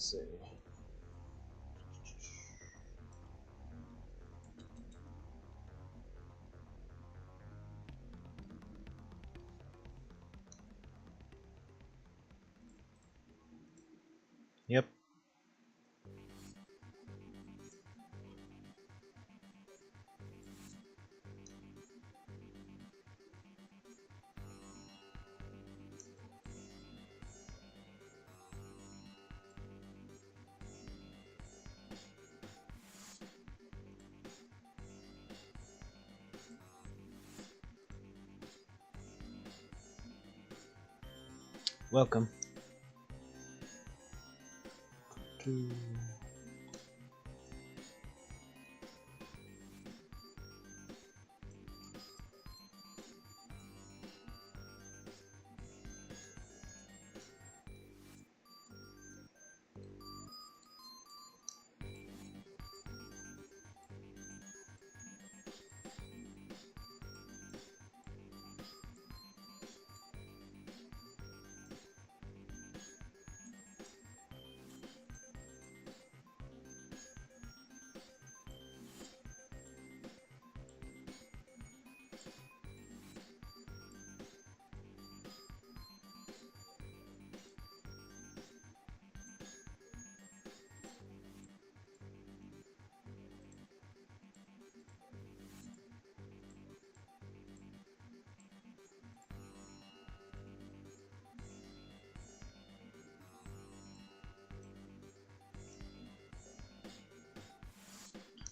Let's see. Yep. Welcome.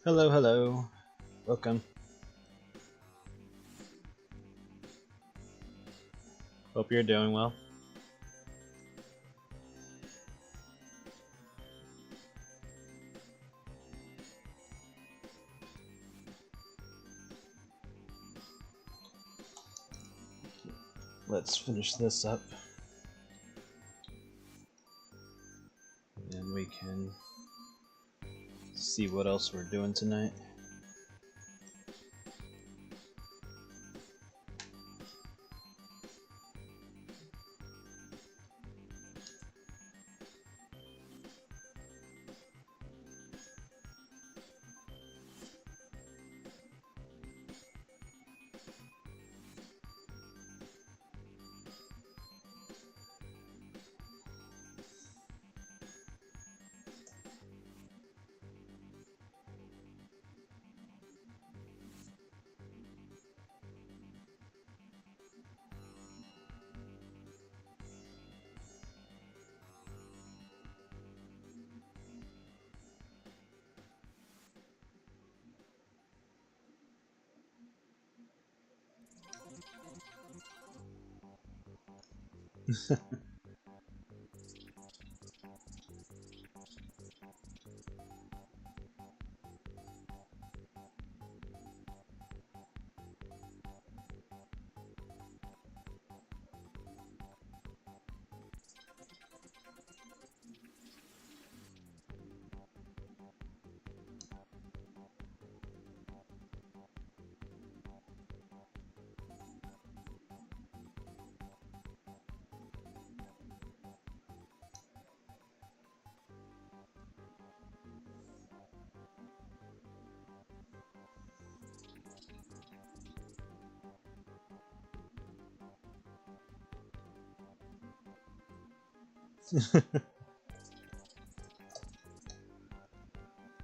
Hello, hello. Welcome. Hope you're doing well. Let's finish this up. And then we can see what else we're doing tonight.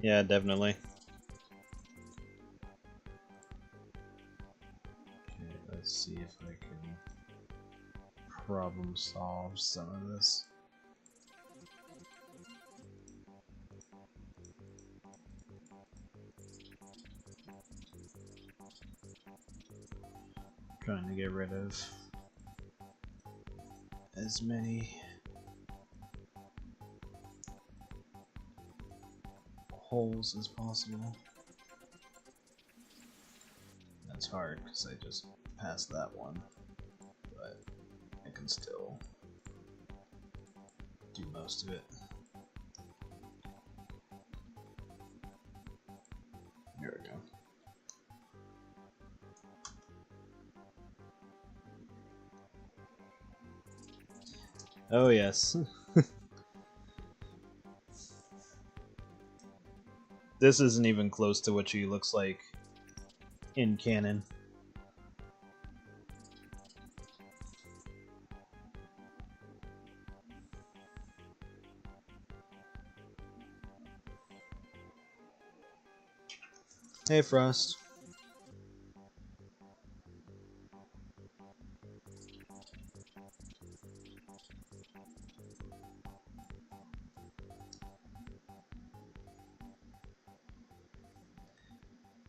Yeah, definitely. Okay, let's see if I can problem solve some of this. Trying to get rid of as many holes as possible. That's hard because I just passed that one, but I can still do most of it. Here we go. Oh yes. This isn't even close to what she looks like in canon. Hey Frost.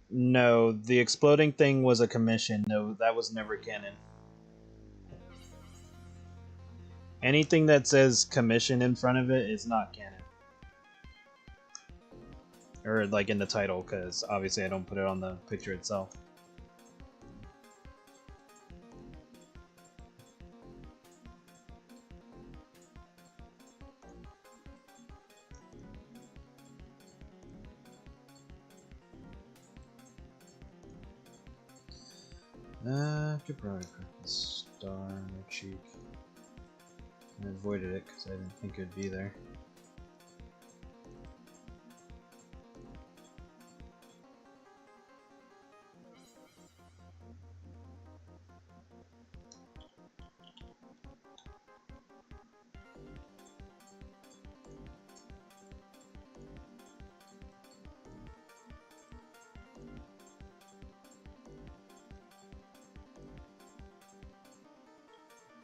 No, the exploding thing was a commission. No, that was never canon. Anything that says commission in front of it is not canon. Or like in the title, because obviously I don't put it on the picture itself. I could probably put the star on her cheek. I avoided it because I didn't think it'd be there.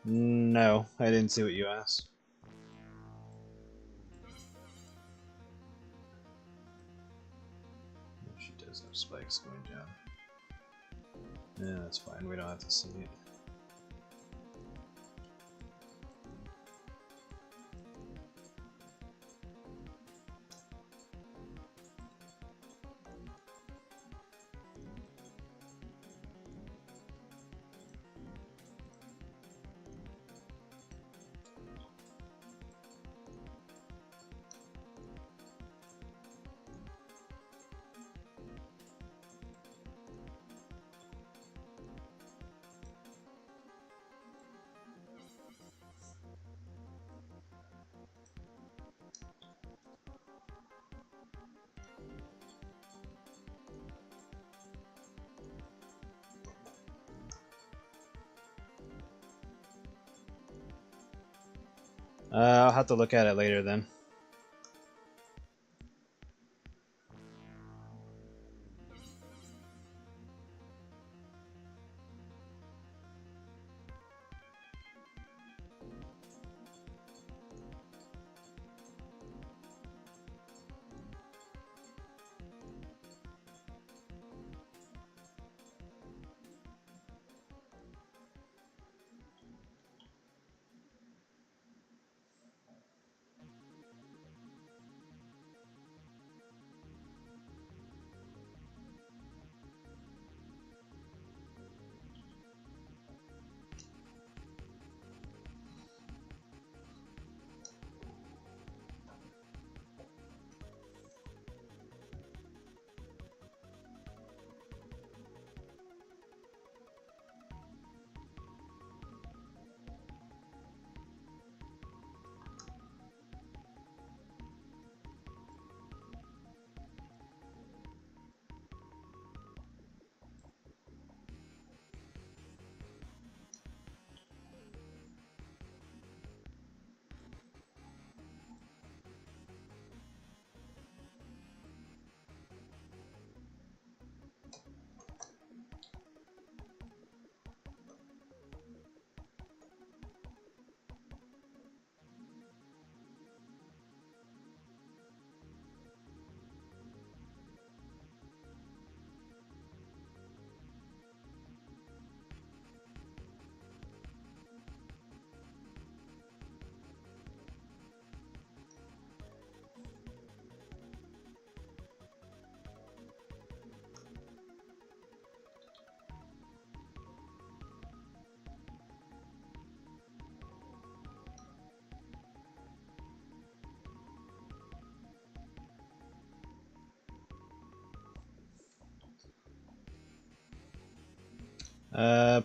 No, I didn't see what you asked. She does have spikes going down. Yeah, that's fine. We don't have to see it. I'll have to look at it later then.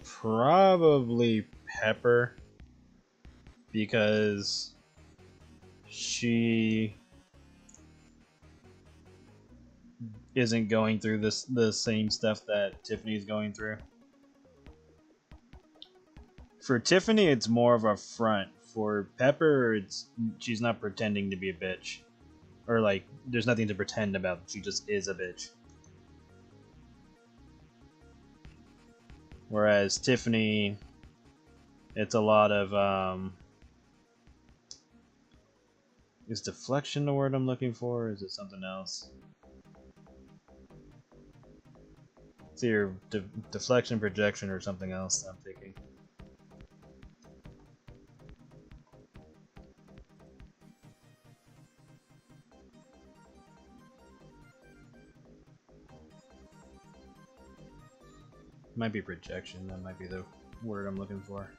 Probably Pepper, because she isn't going through the same stuff that Tiffany's going through. For Tiffany, it's more of a front. For Pepper, she's not pretending to be a bitch, or like there's nothing to pretend about. She just is a bitch. Whereas Tiffany, it's a lot of is deflection the word I'm looking for? Or is it something else? It's either deflection, projection, or something else I'm thinking. Might be projection, that might be the word I'm looking for.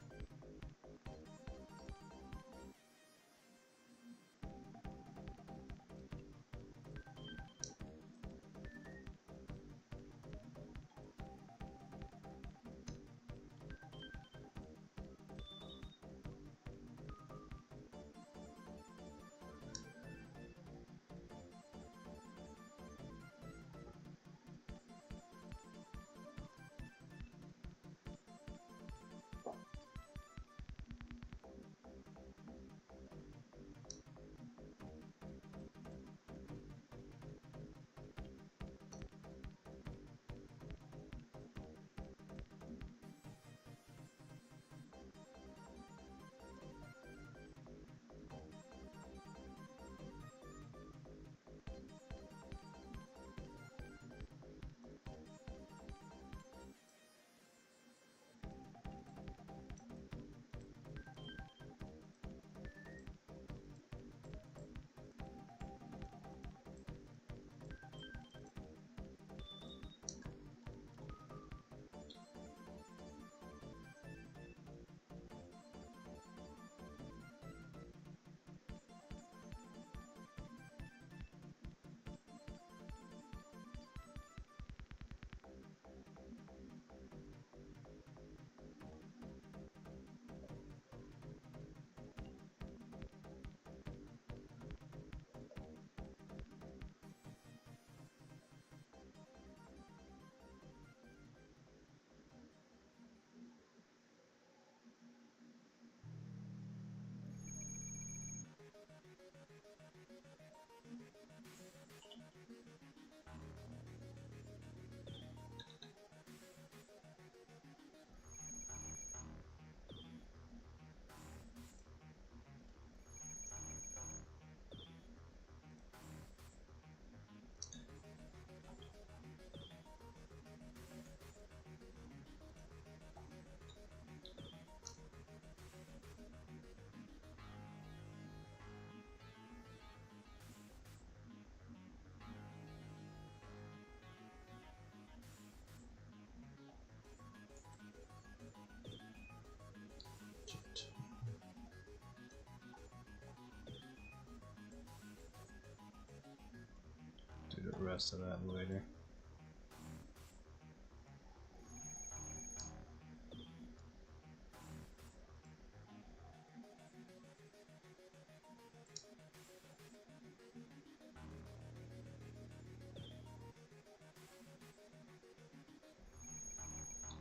Do the rest of that later.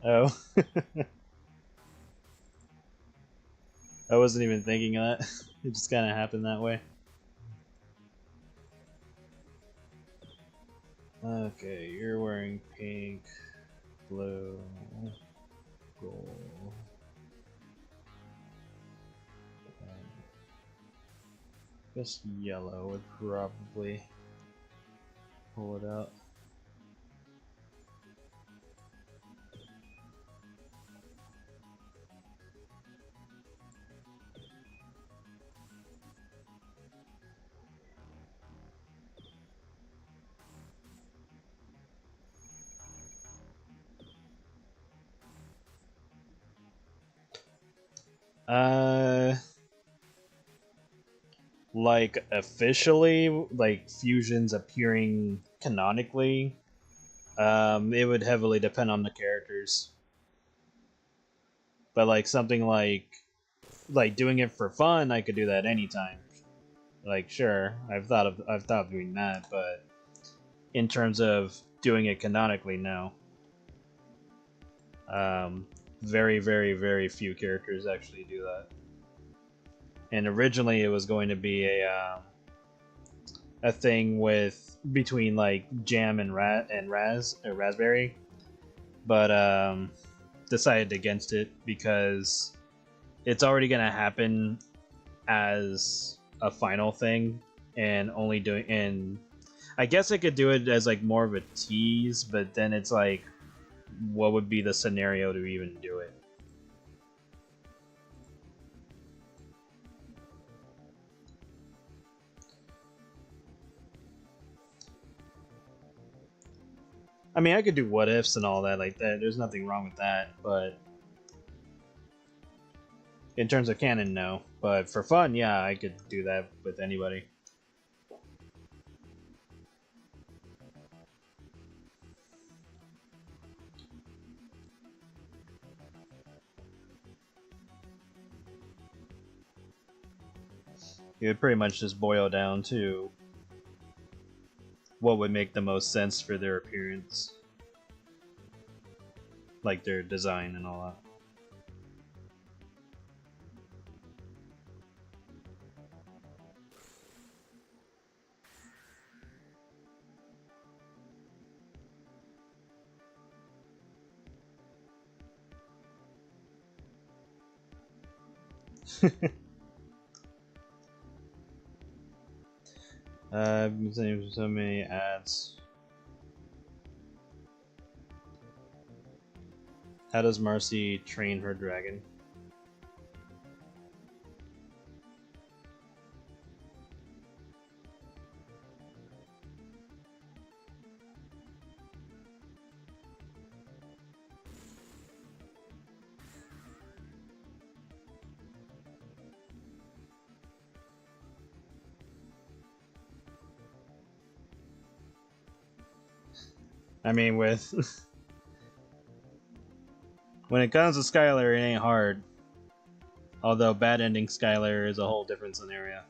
Oh. I wasn't even thinking of that. It just kind of happened that way. Okay, you're wearing pink, blue, gold. I guess yellow would probably pull it out. Like officially, like fusions appearing canonically, it would heavily depend on the characters. But like something like doing it for fun, I could do that anytime. Like sure, I've thought of doing that, but in terms of doing it canonically, no. Very, very, very few characters actually do that. And originally, it was going to be a thing with between like Jam and Raspberry, but decided against it because it's already gonna happen as a final thing, and only doing and I guess I could do it as like more of a tease, but then it's like, what would be the scenario to even do it? I mean, I could do what ifs and all that like that. There's nothing wrong with that, but in terms of canon, no. But for fun, yeah, I could do that with anybody. It would pretty much just boil down to what would make the most sense for their appearance, like their design and all that. I've been seeing so many ads. How does Marcy train her dragon? I mean, with when it comes to Skylar, it ain't hard. Although bad ending Skylar is a whole different scenario.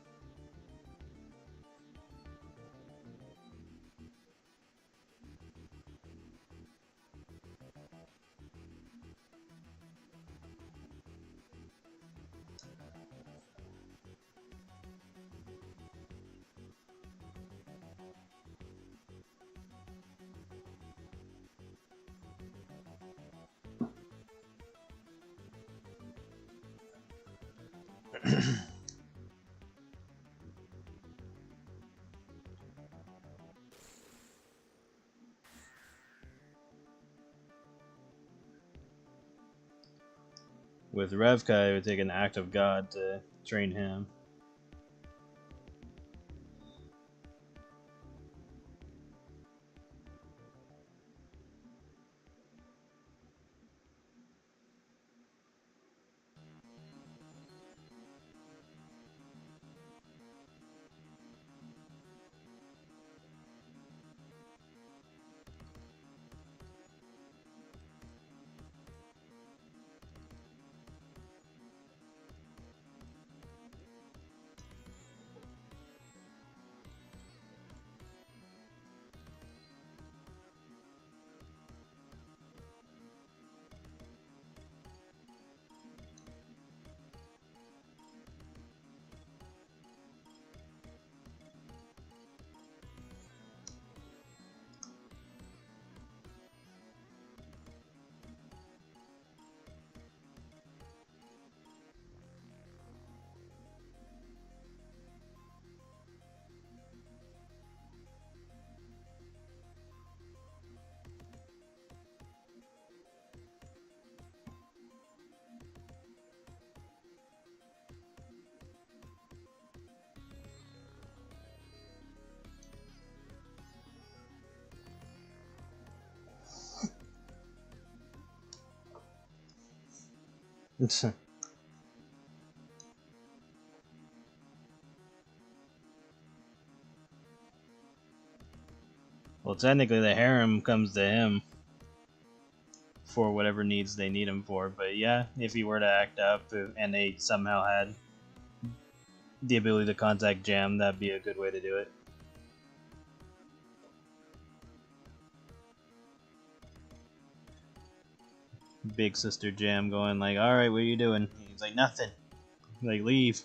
With Revka, it would take an act of God to train him. Well, technically, the harem comes to him. for whatever needs they need him for. But yeah, if he were to act up and they somehow had the ability to contact Jam, that'd be a good way to do it. Big Sister Jam going like, alright, what are you doing? He's like, nothing. Like, leave.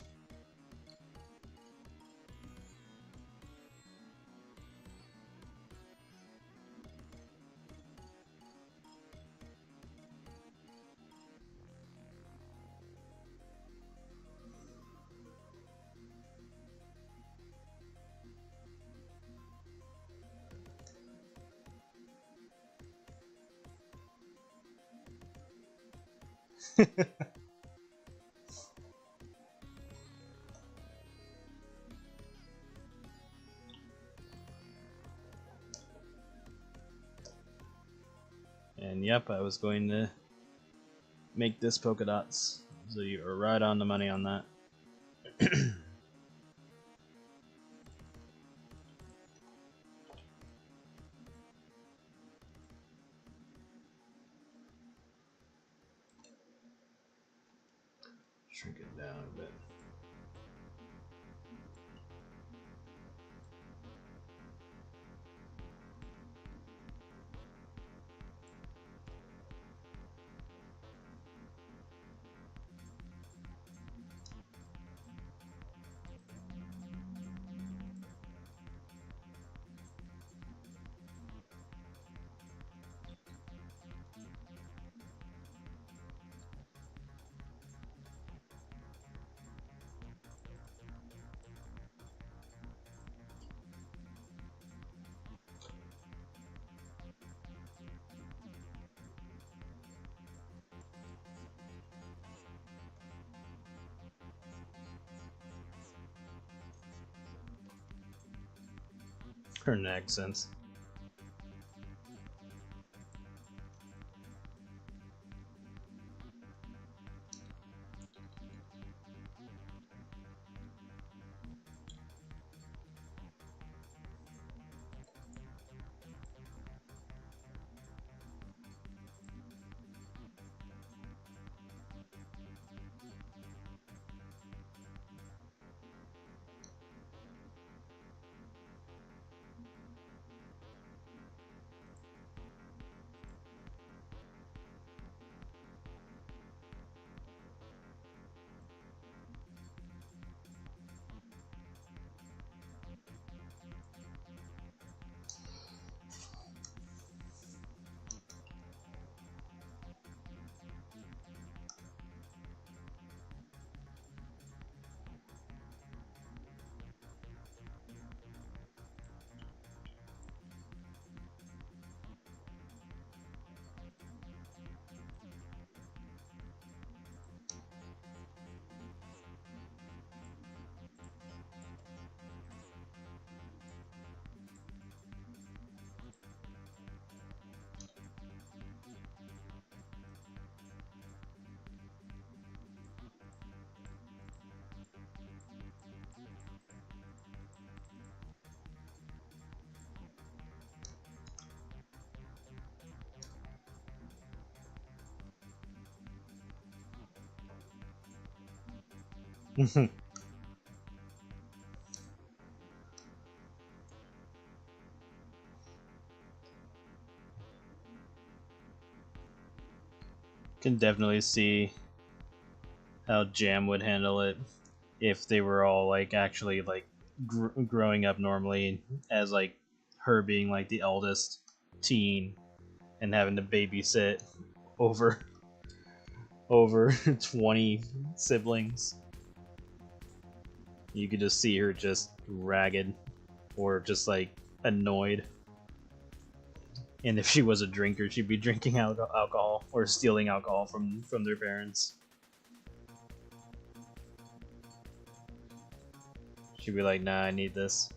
And yep, I was going to make this polka dots. So you are right on the money on that. Shrink it down a bit. Her accents. Can definitely see how Jam would handle it if they were all like actually like growing up normally as like her being like the eldest teen and having to babysit over 20 siblings. You could just see her just ragged or just like annoyed. And if she was a drinker, she'd be drinking alcohol or stealing alcohol from their parents. She'd be like, nah, I need this.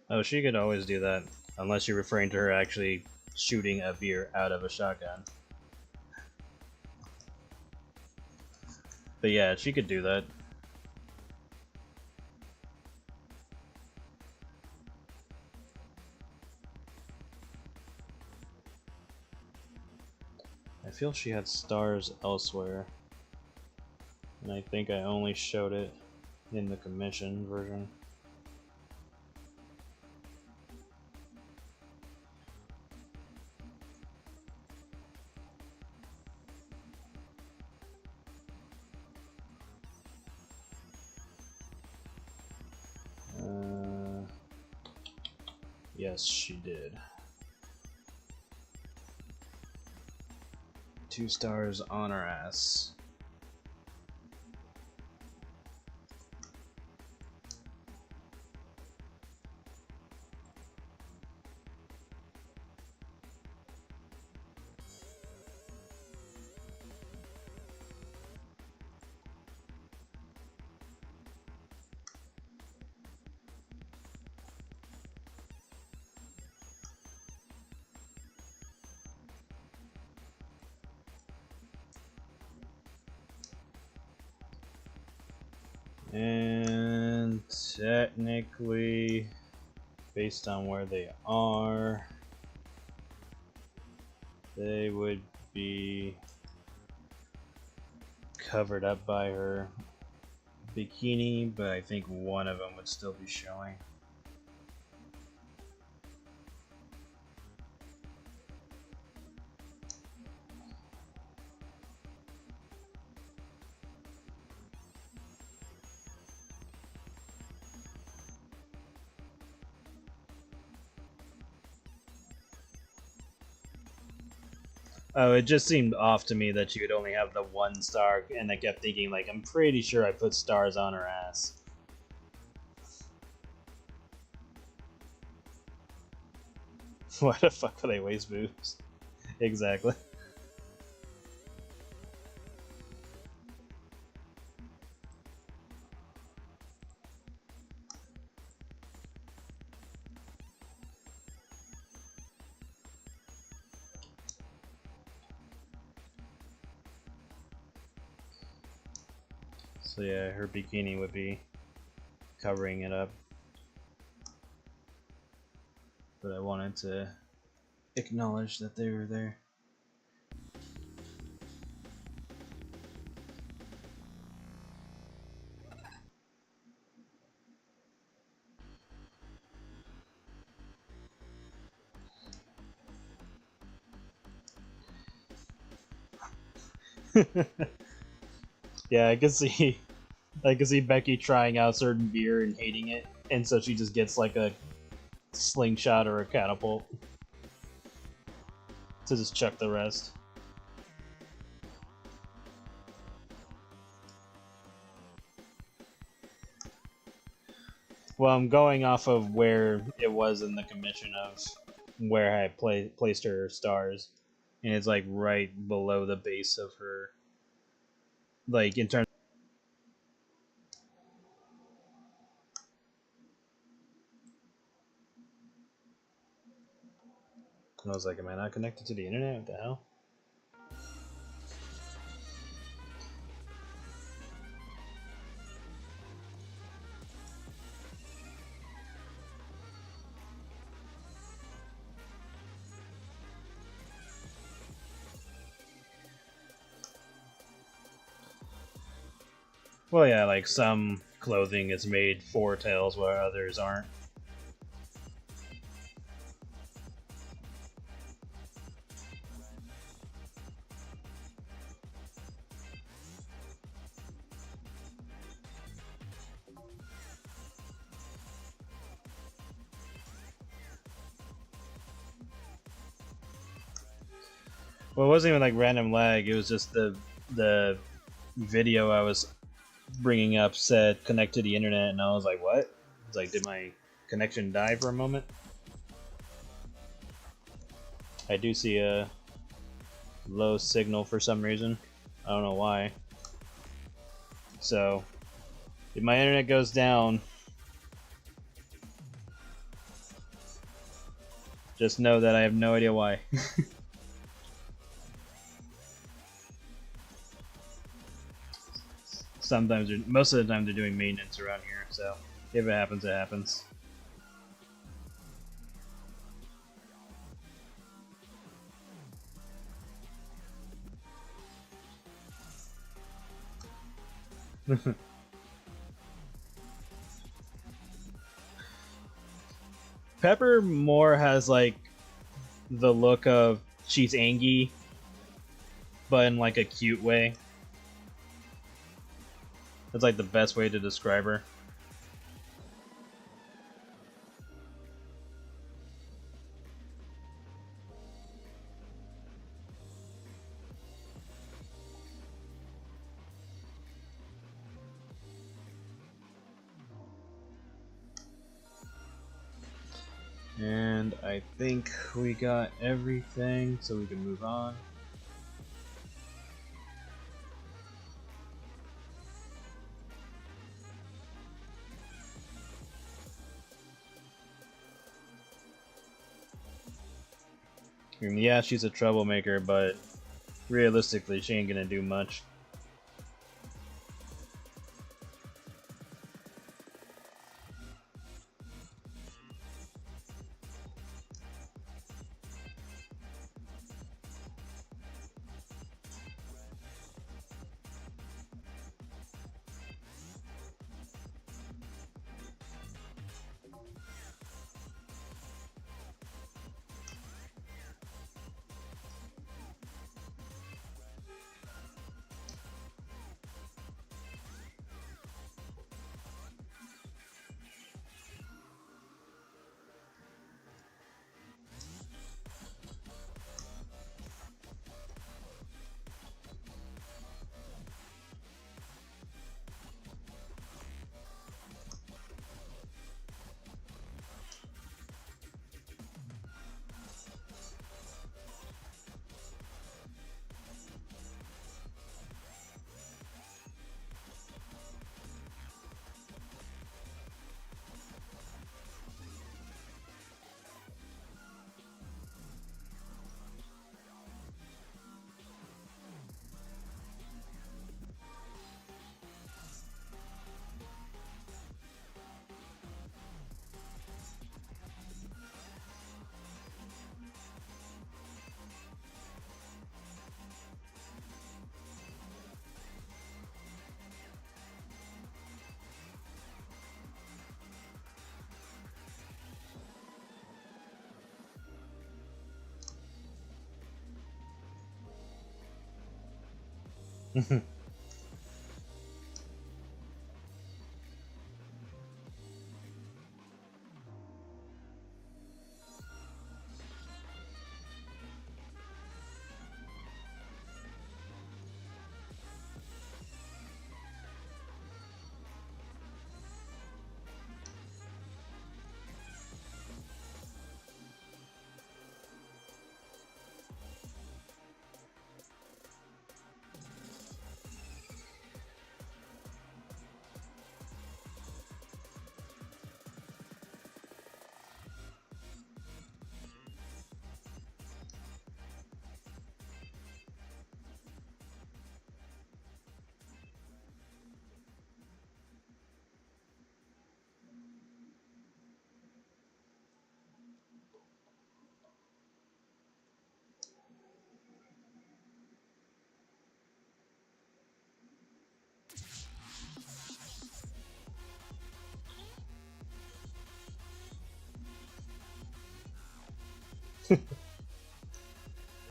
Oh, she could always do that, unless you're referring to her actually shooting a Viro out of a shotgun. But yeah, she could do that. I feel she had stars elsewhere, and I think I only showed it in the commission version. Yes, she did. 2 stars on her ass. And technically, based on where they are, they would be covered up by her bikini, but I think one of them would still be showing. Oh, it just seemed off to me that you could only have the 1 star, and I kept thinking, like, I'm pretty sure I put stars on her ass. Why the fuck are they waist boobs? Exactly. So yeah, her bikini would be covering it up. But I wanted to acknowledge that they were there. Yeah, I can see Becky trying out certain beer and hating it, and so she just gets like a slingshot or a catapult to just chuck the rest. Well, I'm going off of where it was in the commission of where I placed her stars, and it's like right below the base of her, like in terms. And I was like, am I not connected to the internet? What the hell? Well, yeah, like some clothing is made for tails where others aren't. Well, it wasn't even like random lag. It was just the video I was bringing up said connect to the internet, and I was like, what? It's like, did my connection die for a moment? I do see a low signal for some reason. I don't know why. So, if my internet goes down, Just know that I have no idea why. Sometimes, most of the time, they're doing maintenance around here, so if it happens, it happens. Pepper more has like the look of she's angry, but in like a cute way. That's like the best way to describe her. And I think we got everything, so we can move on. I mean, yeah, she's a troublemaker, but realistically, she ain't gonna do much.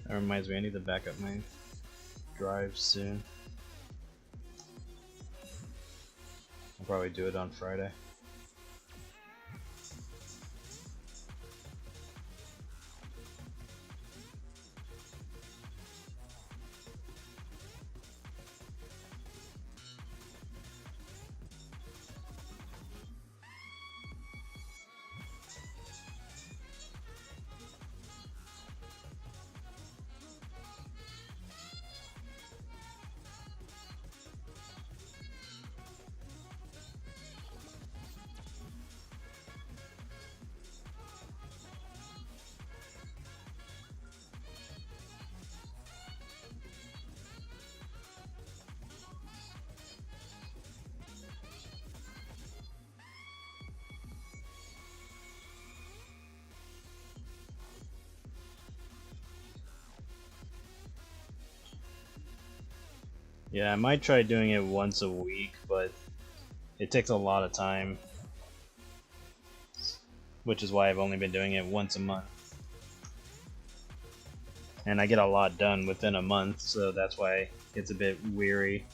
That reminds me, I need to back up my drive soon. I'll probably do it on Friday. Yeah, I might try doing it once a week, but it takes a lot of time, which is why I've only been doing it once a month. And I get a lot done within a month, so that's why it's a bit weary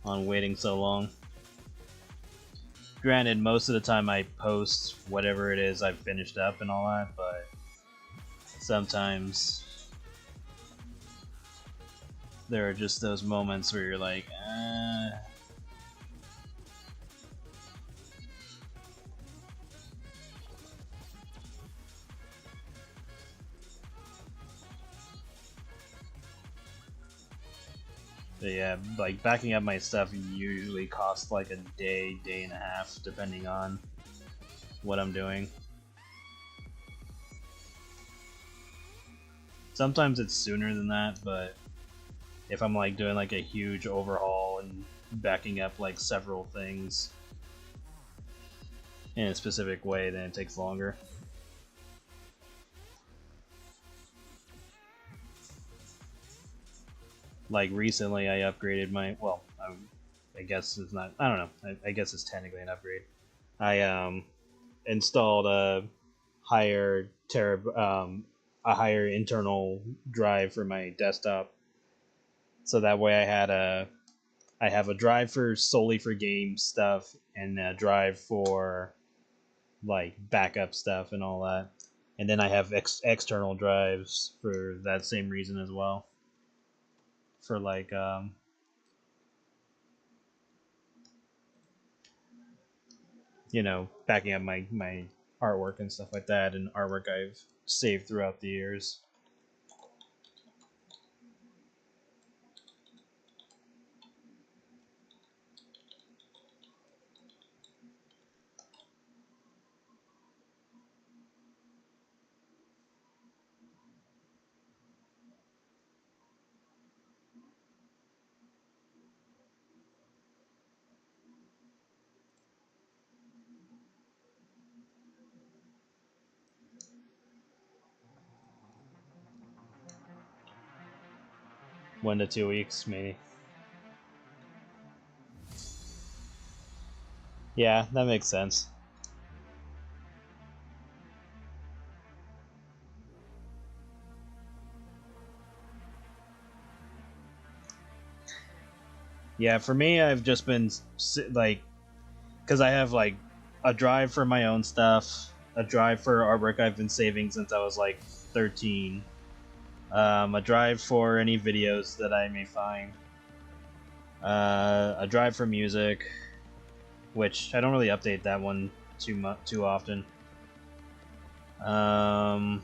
on waiting so long. Granted, most of the time I post whatever it is I've finished up and all that, but sometimes there are just those moments where you're like, But yeah, like backing up my stuff usually costs like a day, day and a half, depending on what I'm doing. Sometimes it's sooner than that, but if I'm like doing like a huge overhaul and backing up like several things in a specific way, then it takes longer. Like recently I upgraded my, well, I guess it's not, I don't know, I guess it's technically an upgrade. I installed a higher a higher internal drive for my desktop, so that way I have a drive for solely for game stuff and a drive for like backup stuff and all that, and then I have external drives for that same reason as well, for like you know, backing up my artwork and stuff like that, and artwork I've saved throughout the years. One to 2 weeks, maybe. Yeah, that makes sense. Yeah, for me, I've just been like, because I have like a drive for my own stuff, a drive for artwork I've been saving since I was like 13, a drive for any videos that I may find, a drive for music, which I don't really update that one too often. Now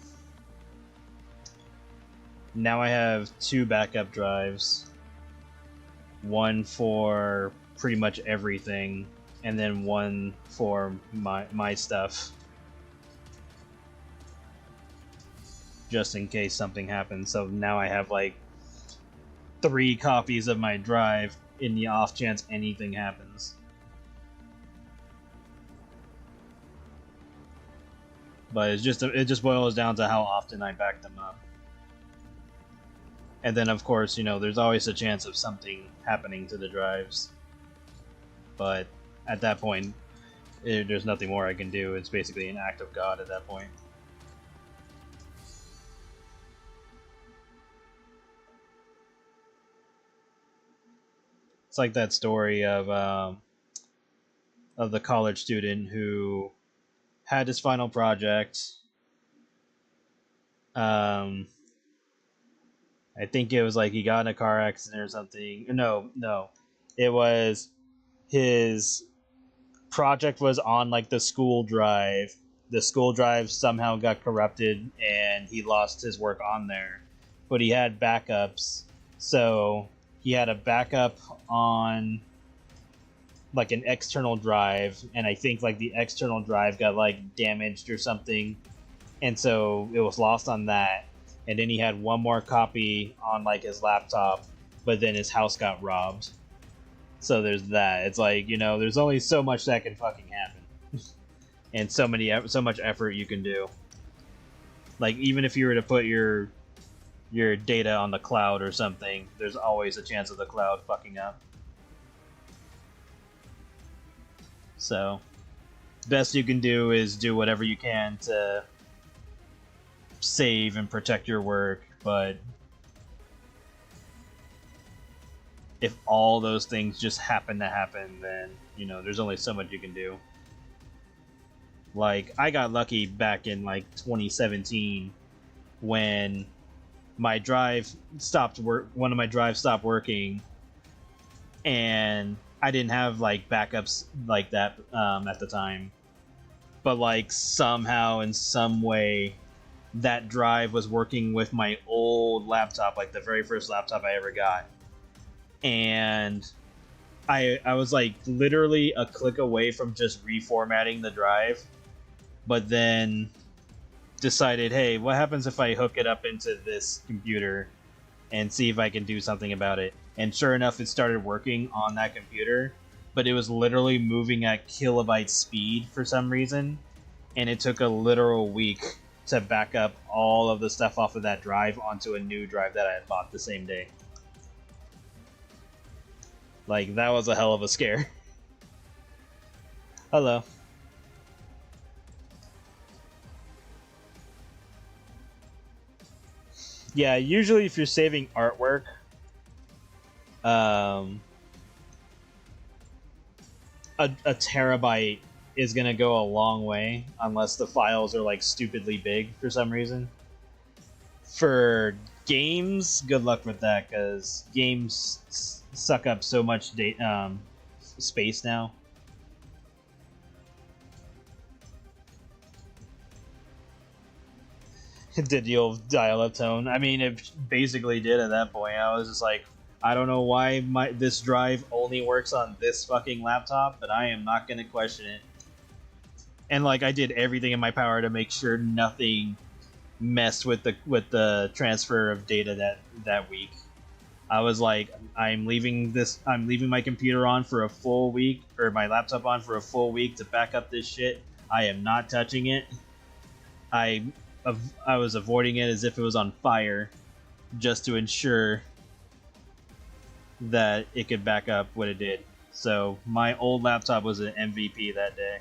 I have 2 backup drives, one for pretty much everything, and then one for my stuff, just in case something happens. So now I have like 3 copies of my drive in the off chance anything happens. But it just boils down to how often I back them up. And then, of course, you know, there's always a chance of something happening to the drives. But at that point, there's nothing more I can do. It's basically an act of God at that point. It's like that story of the college student who had his final project. I think it was like he got in a car accident or something. No. It was his project was on like the school drive. The school drive somehow got corrupted and he lost his work on there. But he had backups. So he had a backup on like an external drive, and I think like the external drive got like damaged or something. And so it was lost on that. And then he had one more copy on like his laptop, but then his house got robbed. So there's that. It's like, you know, there's only so much that can fucking happen, and so much effort you can do. Like even if you were to put your your data on the cloud or something, there's always a chance of the cloud fucking up. So, best you can do is do whatever you can to save and protect your work, but if all those things just happen to happen, then, you know, there's only so much you can do. Like, I got lucky back in, like, 2017 when my drive stopped one of my drives stopped working, and I didn't have, like, backups like that at the time. But, like, somehow, in some way, that drive was working with my old laptop, like the very first laptop I ever got. And I was like literally a click away from just reformatting the drive, but then decided, hey, what happens if I hook it up into this computer and see if I can do something about it? And sure enough, it started working on that computer, but it was literally moving at kilobyte speed for some reason, and it took a literal week to back up all of the stuff off of that drive onto a new drive that I had bought the same day. Like, that was a hell of a scare. Hello. Yeah, usually if you're saving artwork, a terabyte is gonna go a long way, unless the files are like stupidly big for some reason. For games, good luck with that, because games suck up so much space now. Did the old dial-up tone? I mean, it basically did at that point. I was just like, I don't know why this drive only works on this fucking laptop, but I am not going to question it. And like, I did everything in my power to make sure nothing messed with the transfer of data that week. I was like, I'm leaving my computer on for a full week, or my laptop on for a full week to back up this shit. I am not touching it. I was avoiding it as if it was on fire, just to ensure that it could back up what it did. So my old laptop was an MVP that day.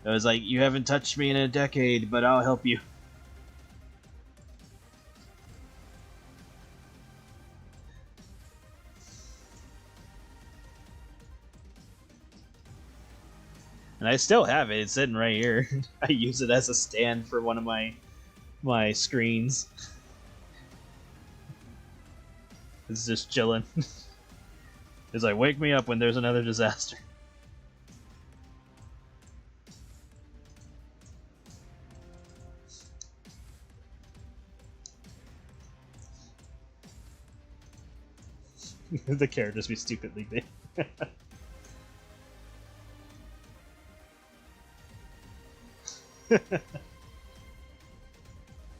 It was like, you haven't touched me in a decade, but I'll help you. And I still have it. It's sitting right here. I use it as a stand for one of my screens. It's just chilling. It's like, wake me up when there's another disaster. The characters be stupidly big.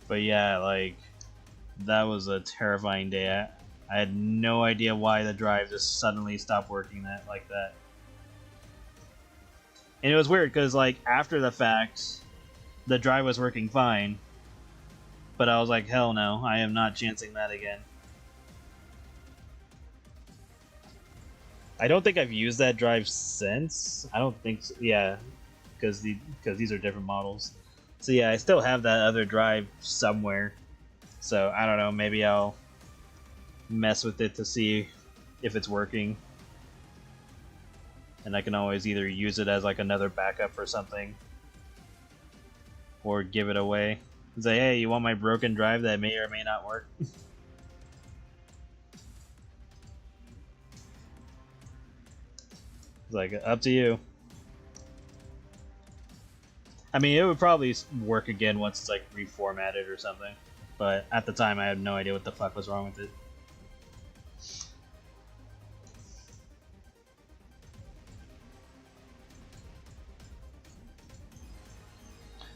But yeah, like, that was a terrifying day. I had no idea why the drive just suddenly stopped working like that. And it was weird because, like, after the fact, the drive was working fine. But I was like, hell no, I am not chancing that again. I don't think I've used that drive since. I don't think so. Yeah, because these are different models. So yeah, I still have that other drive somewhere. So I don't know, maybe I'll mess with it to see if it's working. And I can always either use it as like another backup or something, or give it away. Say, hey, you want my broken drive that may or may not work? It's like, up to you. I mean, it would probably work again once it's like reformatted or something. But at the time, I had no idea what the fuck was wrong with it.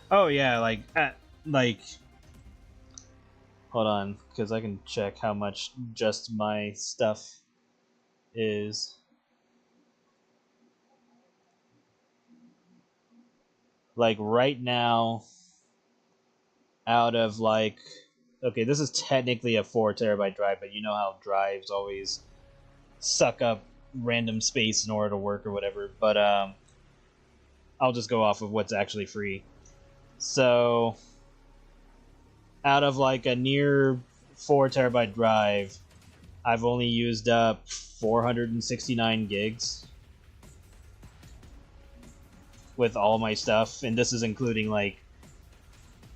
Oh yeah, like, hold on, because I can check how much just my stuff is. Like right now, out of like, okay, this is technically a 4 terabyte drive, but you know how drives always suck up random space in order to work or whatever. But I'll just go off of what's actually free. So out of like a near 4 terabyte drive, I've only used up 469 gigs with all my stuff, and this is including like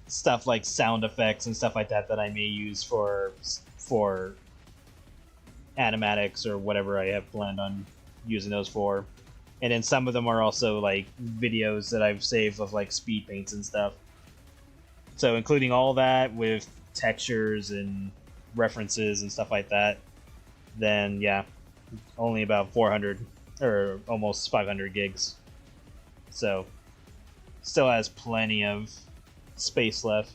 stuff like sound effects and stuff like that that I may use for animatics or whatever I have planned on using those for. And then some of them are also like videos that I've saved of like speed paints and stuff. So including all that with textures and references and stuff like that, then yeah, only about 400 or almost 500 gigs. So still has plenty of space left.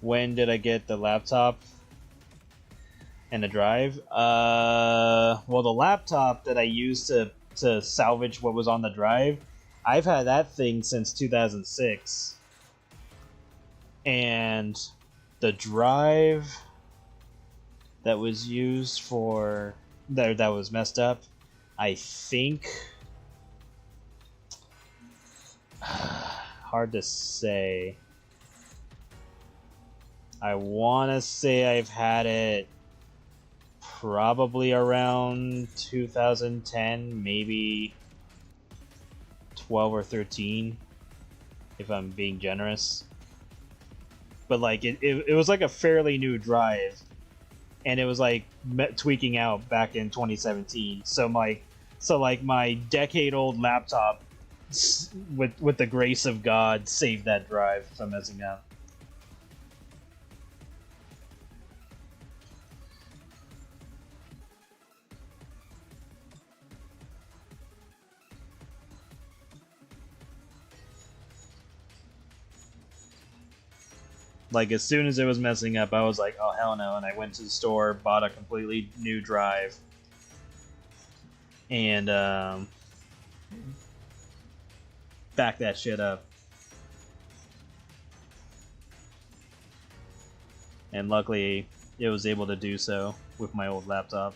When did I get the laptop and the drive? Well, the laptop that I used to salvage what was on the drive, I've had that thing since 2006. And the drive that was used for that was messed up, I think hard to say. I want to say I've had it probably around 2010, maybe 12 or 13, if I'm being generous. But like it was like a fairly new drive, and it was like tweaking out back in 2017. So my decade-old laptop, with the grace of God, saved that drive from messing up. Like, as soon as it was messing up, I was like, oh, hell no, and I went to the store, bought a completely new drive, and backed that shit up. And luckily, it was able to do so with my old laptop.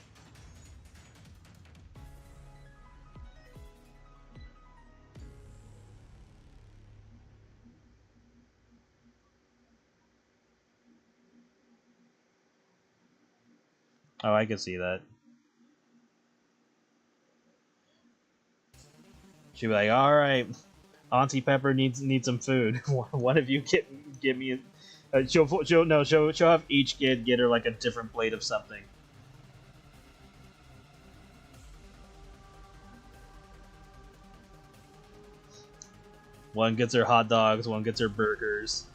Oh, I can see that. She'd be like, all right, Auntie Pepper needs some food. One of you give me. She'll have each kid get her like a different plate of something. One gets her hot dogs, one gets her burgers,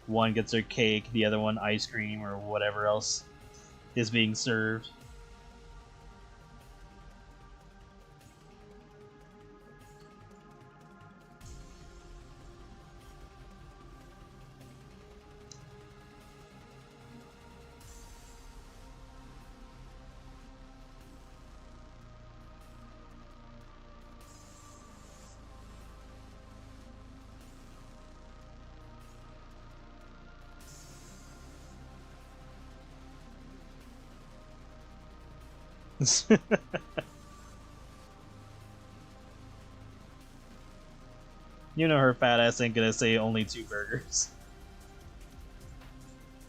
one gets her cake, the other one ice cream or whatever else is being served. You know her fat ass ain't gonna say only 2 burgers.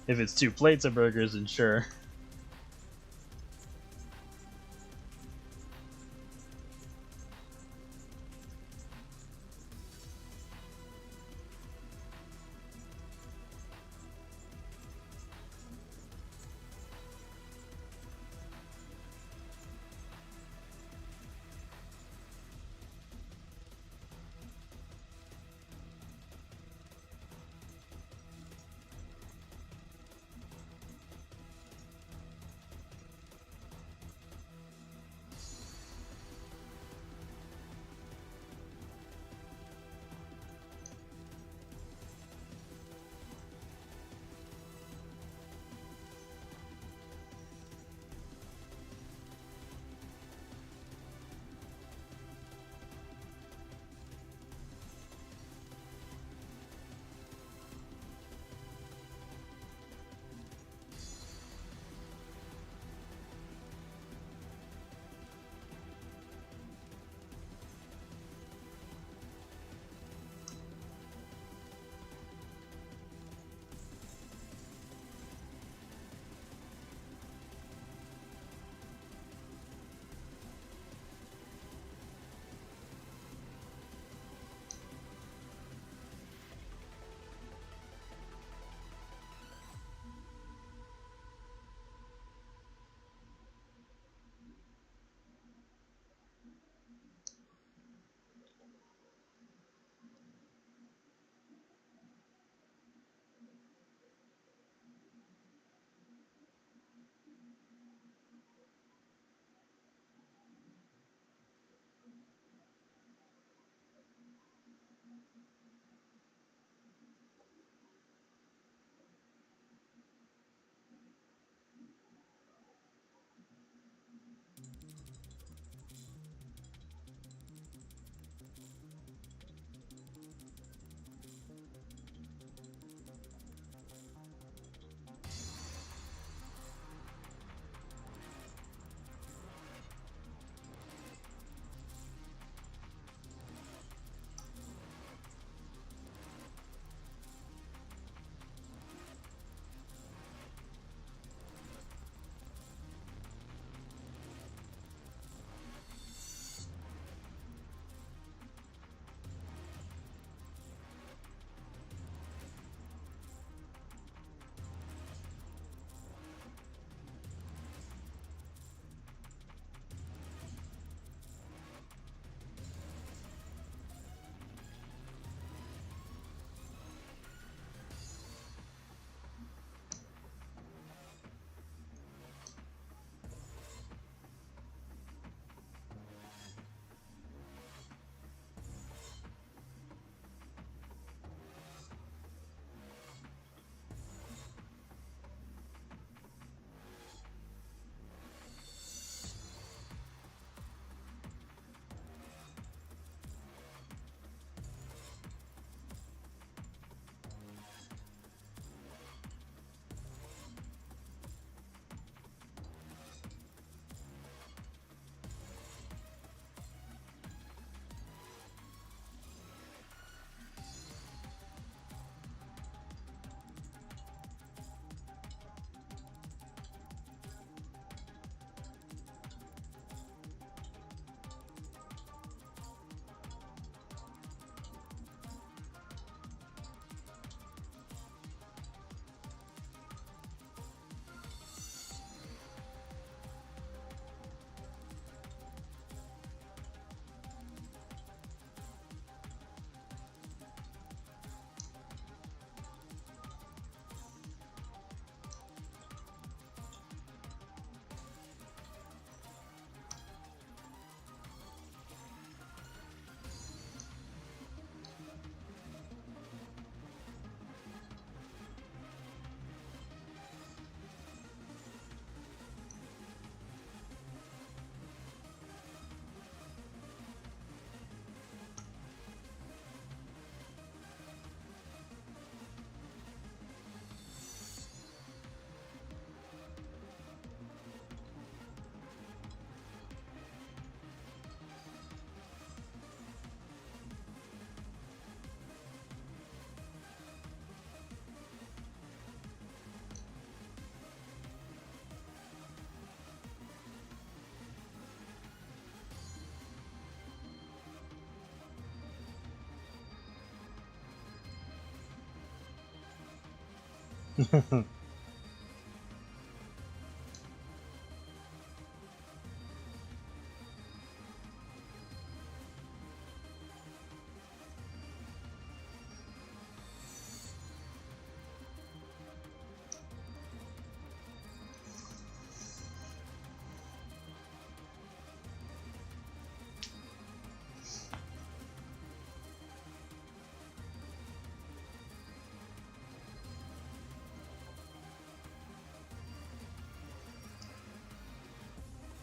If it's 2 plates of burgers, then sure.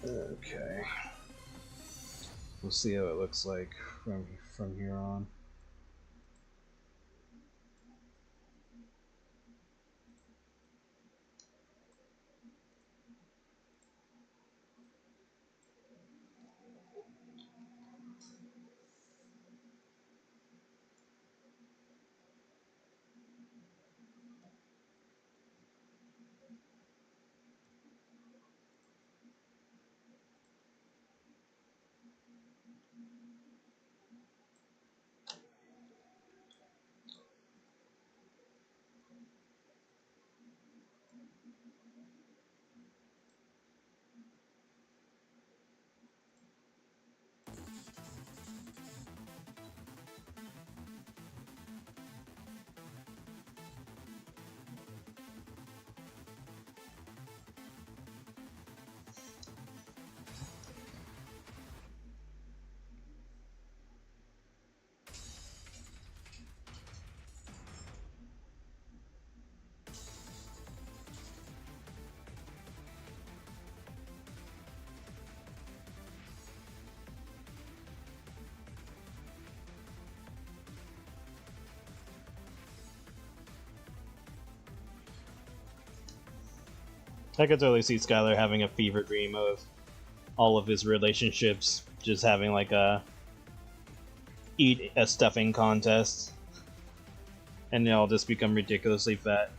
Okay. We'll see how it looks like from here on. I could totally see Skylar having a fever dream of all of his relationships just having like a eat a stuffing contest, and they all just become ridiculously fat.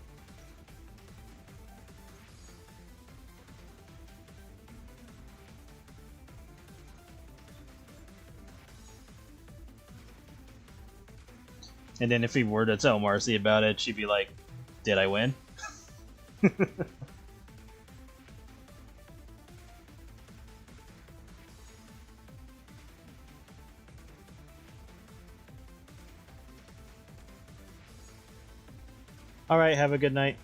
And then if he were to tell Marcy about it, she'd be like, "Did I win?" All right, have a good night.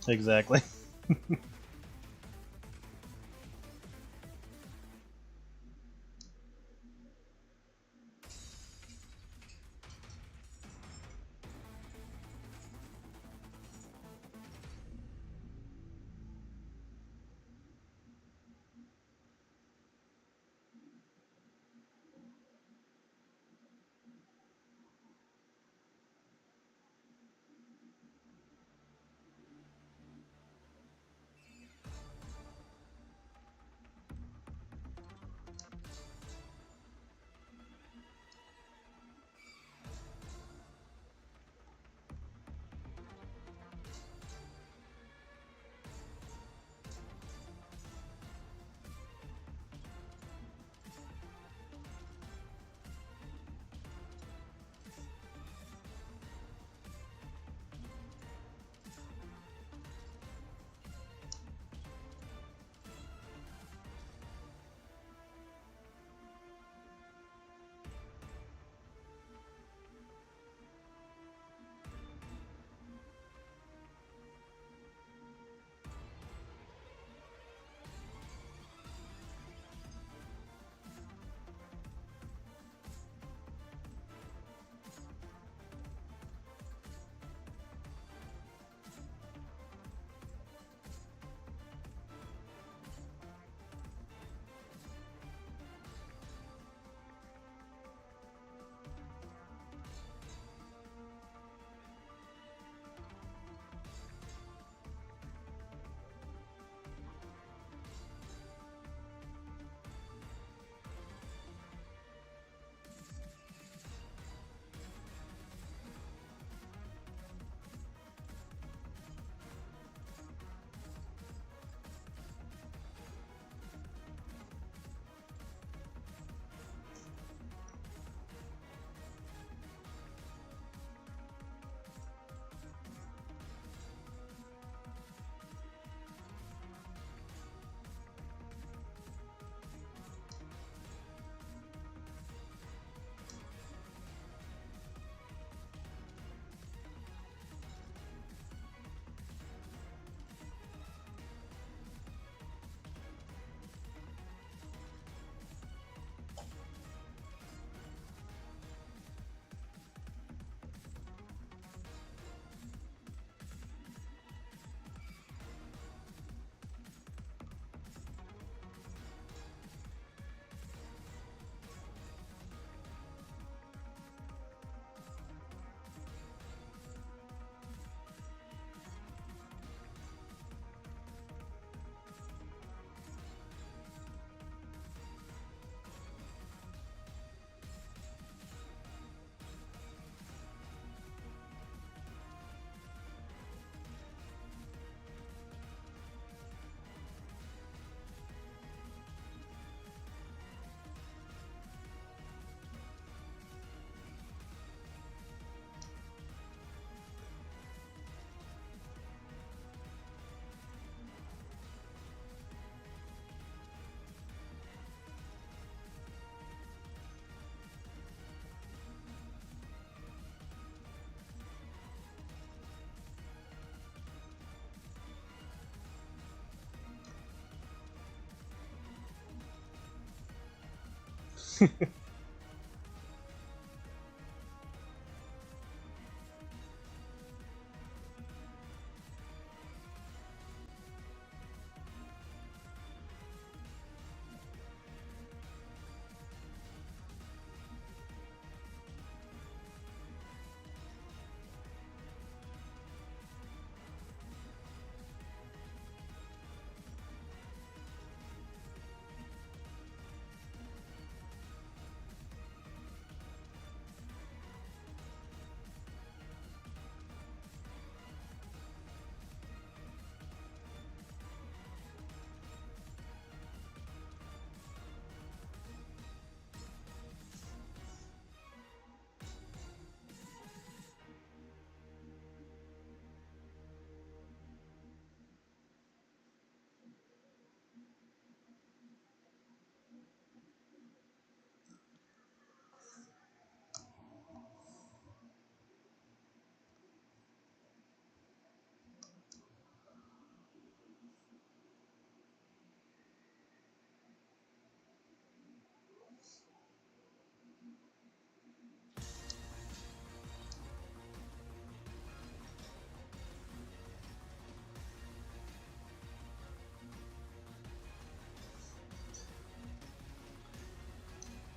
Exactly.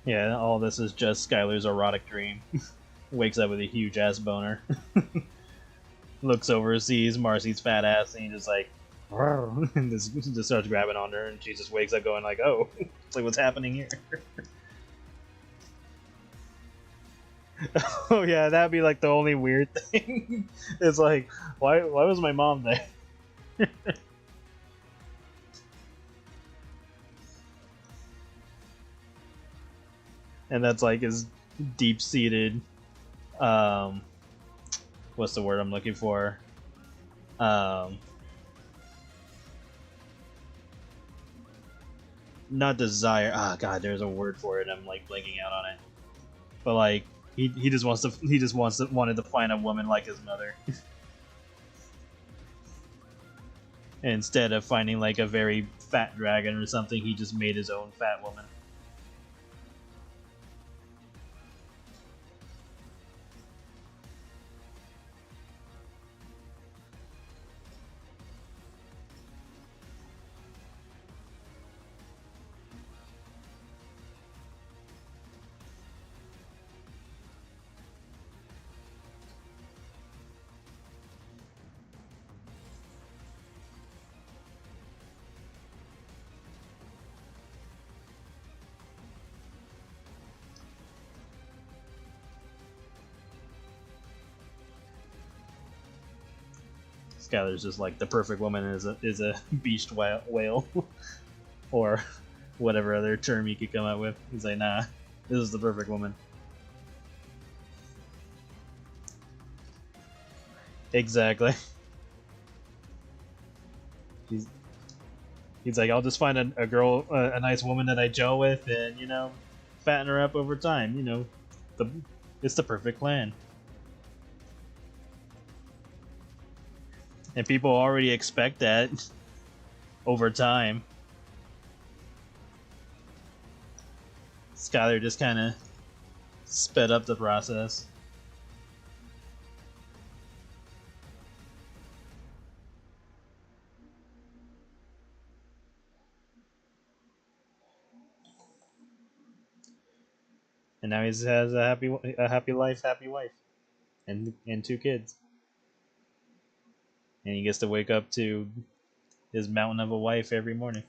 Yeah, all this is just Skylar's erotic dream. Wakes up with a huge ass boner. Looks over, sees Marcy's fat ass, and he just like, and just starts grabbing on her, and she just wakes up going like, "Oh, it's like what's happening here?" Oh yeah, that'd be like the only weird thing. It's like, why was my mom there? And that's like his deep-seated, what's the word I'm looking for? Not desire. Ah, God, there's a word for it. I'm like blanking out on it. But like, he just wanted to find a woman like his mother. Instead of finding like a very fat dragon or something, he just made his own fat woman. Skylar's just like the perfect woman is a beached whale, or whatever other term you could come up with. He's like, nah, this is the perfect woman. Exactly. He's like, I'll just find a girl, a nice woman that I gel with, and fatten her up over time. It's the perfect plan. And people already expect that over time. Skylar just kind of sped up the process. And now he has a happy life, happy wife, and 2 kids. And he gets to wake up to his mountain of a wife every morning.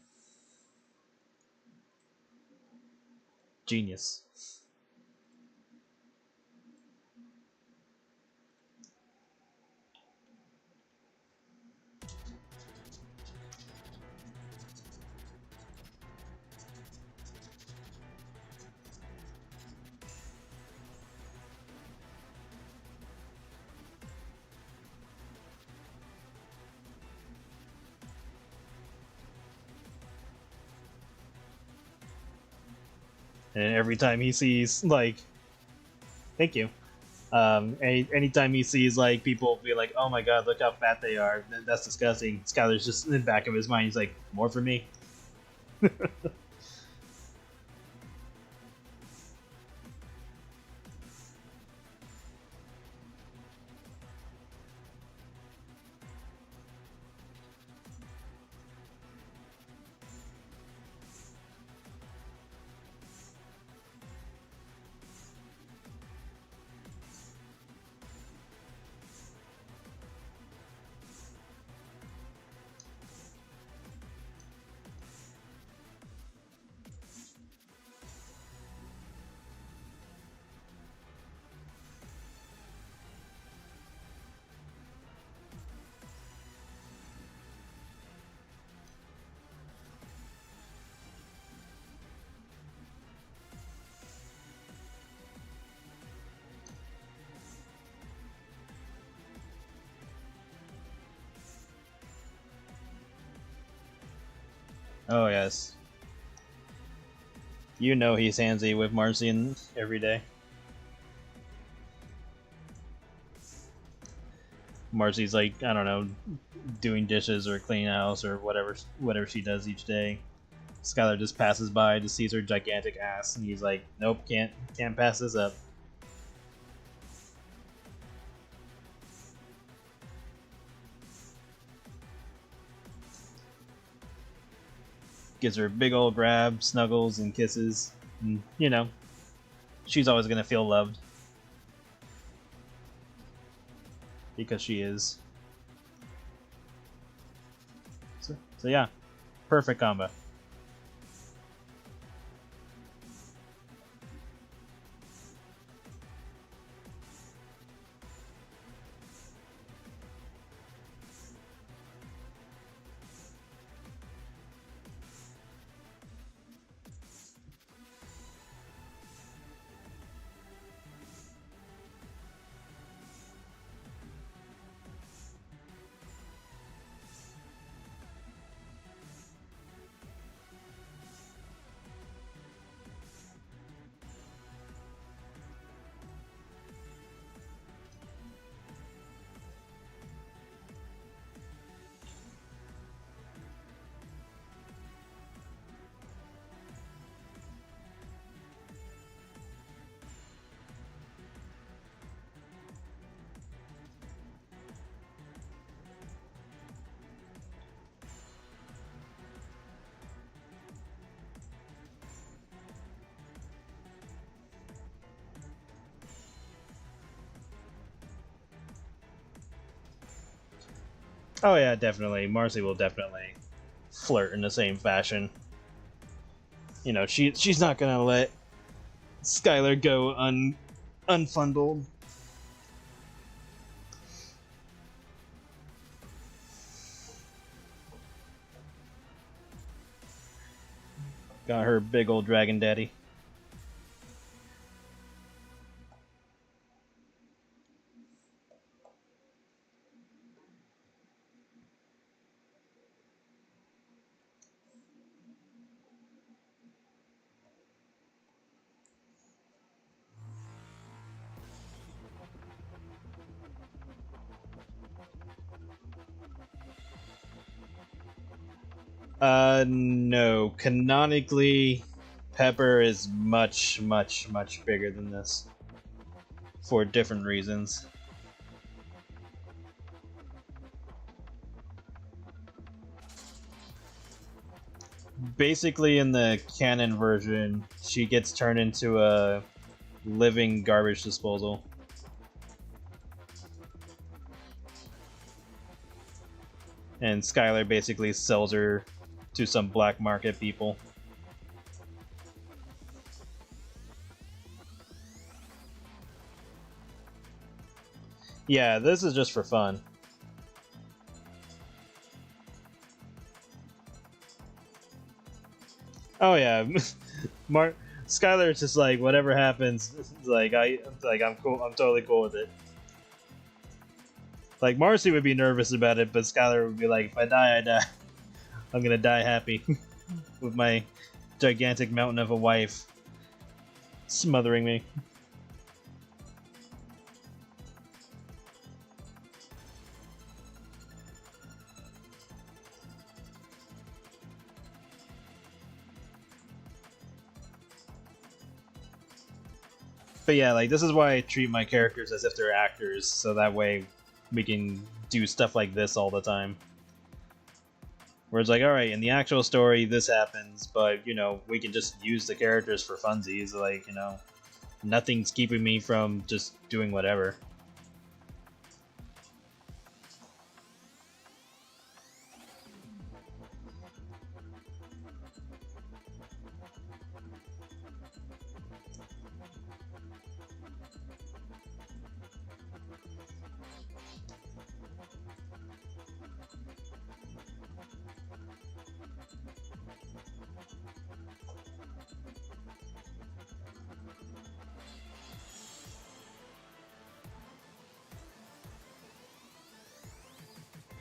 Genius. And every time he sees thank you. Anytime he sees people be like, "Oh my God, look how fat they are. That's disgusting." Skylar's just in the back of his mind. He's like, "More for me." Oh yes. You know he's handsy with Marcy every day. Marcy's like, I don't know, doing dishes or cleaning house or whatever she does each day. Skylar just passes by, just sees her gigantic ass, and he's like, nope, can't pass this up. Gives her a big old grab, snuggles, and kisses. And, you know, she's always gonna feel loved. Because she is. So yeah, perfect combo. Oh yeah, definitely. Marcy will definitely flirt in the same fashion. You know, she's not gonna let Skylar go unfundled. Got her big old dragon daddy. No. Canonically, Pepper is much, much, much bigger than this. For different reasons. Basically, in the canon version, she gets turned into a living garbage disposal. And Skylar basically sells her to some black market people. Yeah, this is just for fun. Oh yeah, Skylar is just like whatever happens. I'm cool. I'm totally cool with it. Like Marcy would be nervous about it, but Skylar would be like, if I die, I die. I'm gonna die happy with my gigantic mountain of a wife smothering me. But yeah, like this is why I treat my characters as if they're actors, so that way we can do stuff like this all the time. Where it's like, alright, in the actual story this happens, but you know, we can just use the characters for funsies, like, you know, nothing's keeping me from just doing whatever.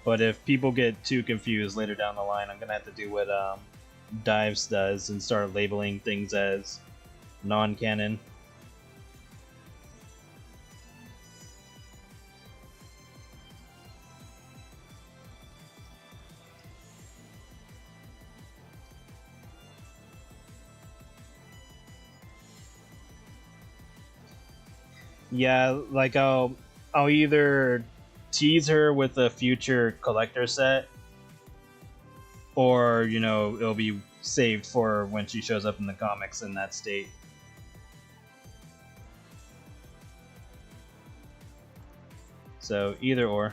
But if people get too confused later down the line, I'm gonna have to do what Dives does and start labeling things as non-canon. Yeah, like I'll either tease her with a future collector set, or it'll be saved for when she shows up in the comics in that state. So either or.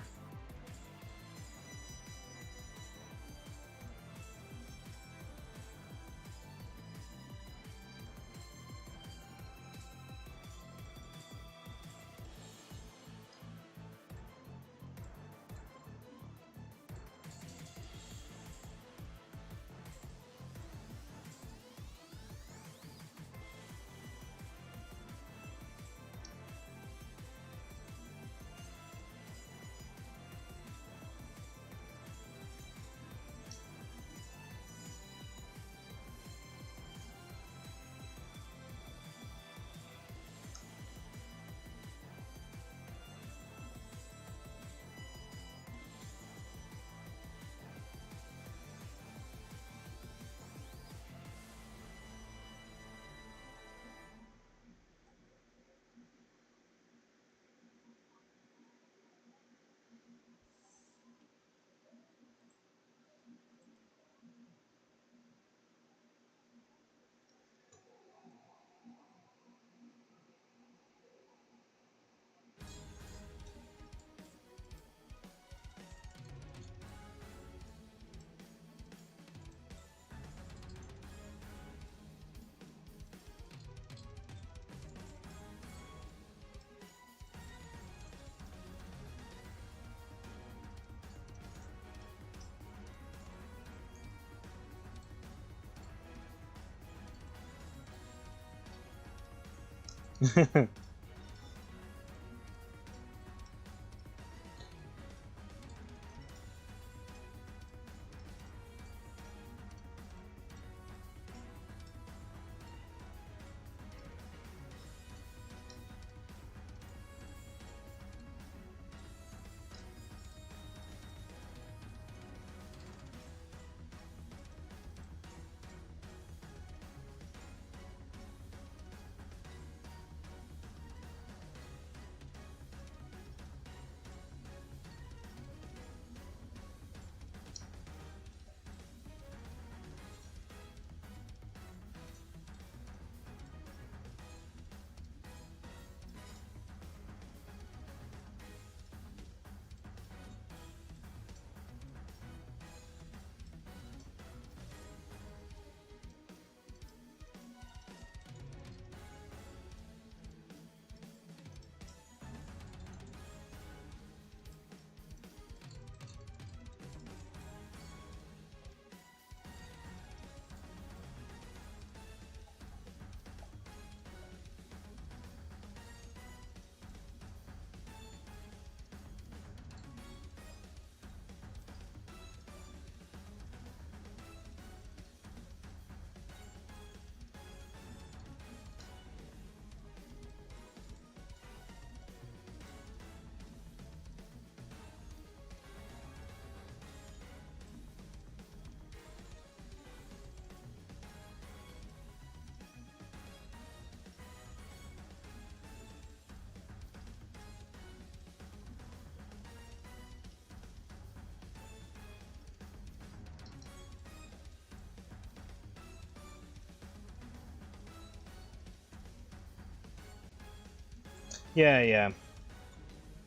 Yeah, yeah.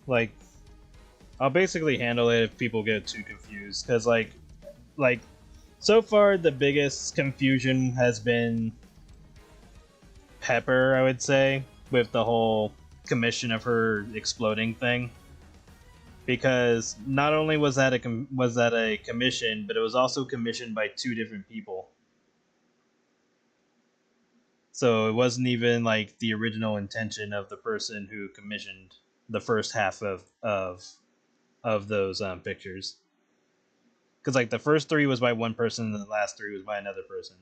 Like I'll basically handle it if people get too confused, because like so far the biggest confusion has been Pepper, I would say, with the whole commission of her exploding thing. Because not only was that a commission, but it was also commissioned by two different people. So it wasn't even like the original intention of the person who commissioned the first half of those pictures. Because like the first 3 was by one person, and the last 3 was by another person.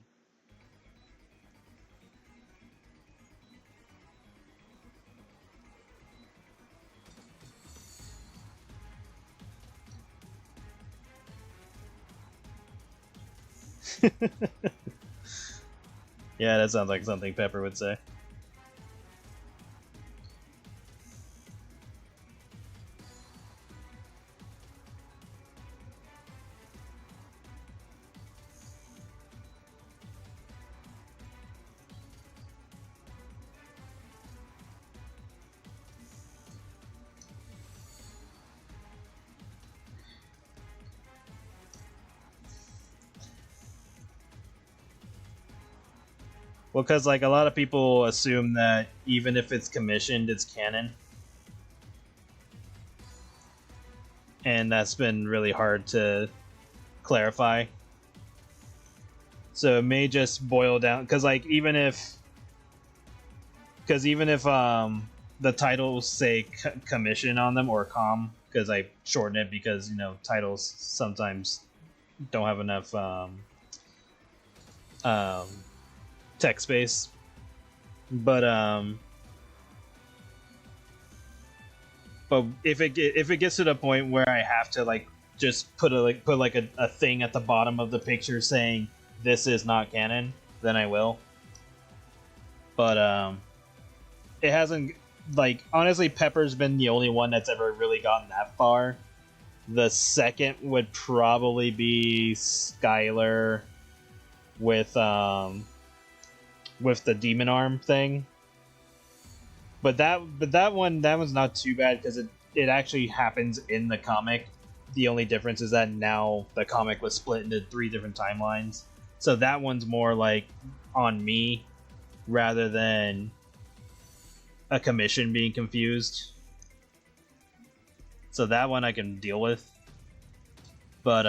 Yeah, that sounds like something Pepper would say. Well, because like a lot of people assume that even if it's commissioned, it's canon, and that's been really hard to clarify. So it may just boil down because like even if the titles say commission on them or com, because I shorten it because titles sometimes don't have enough um, text space, but if it gets to the point where I have to like just put a thing at the bottom of the picture saying this is not canon, then I will. But it hasn't, like, honestly, Pepper's been the only one that's ever really gotten that far. The second would probably be Skylar with the demon arm thing. But that one's not too bad because it actually happens in the comic. The only difference is that now the comic was split into 3 different timelines. So that one's more like on me rather than a commission being confused. So that one I can deal with. But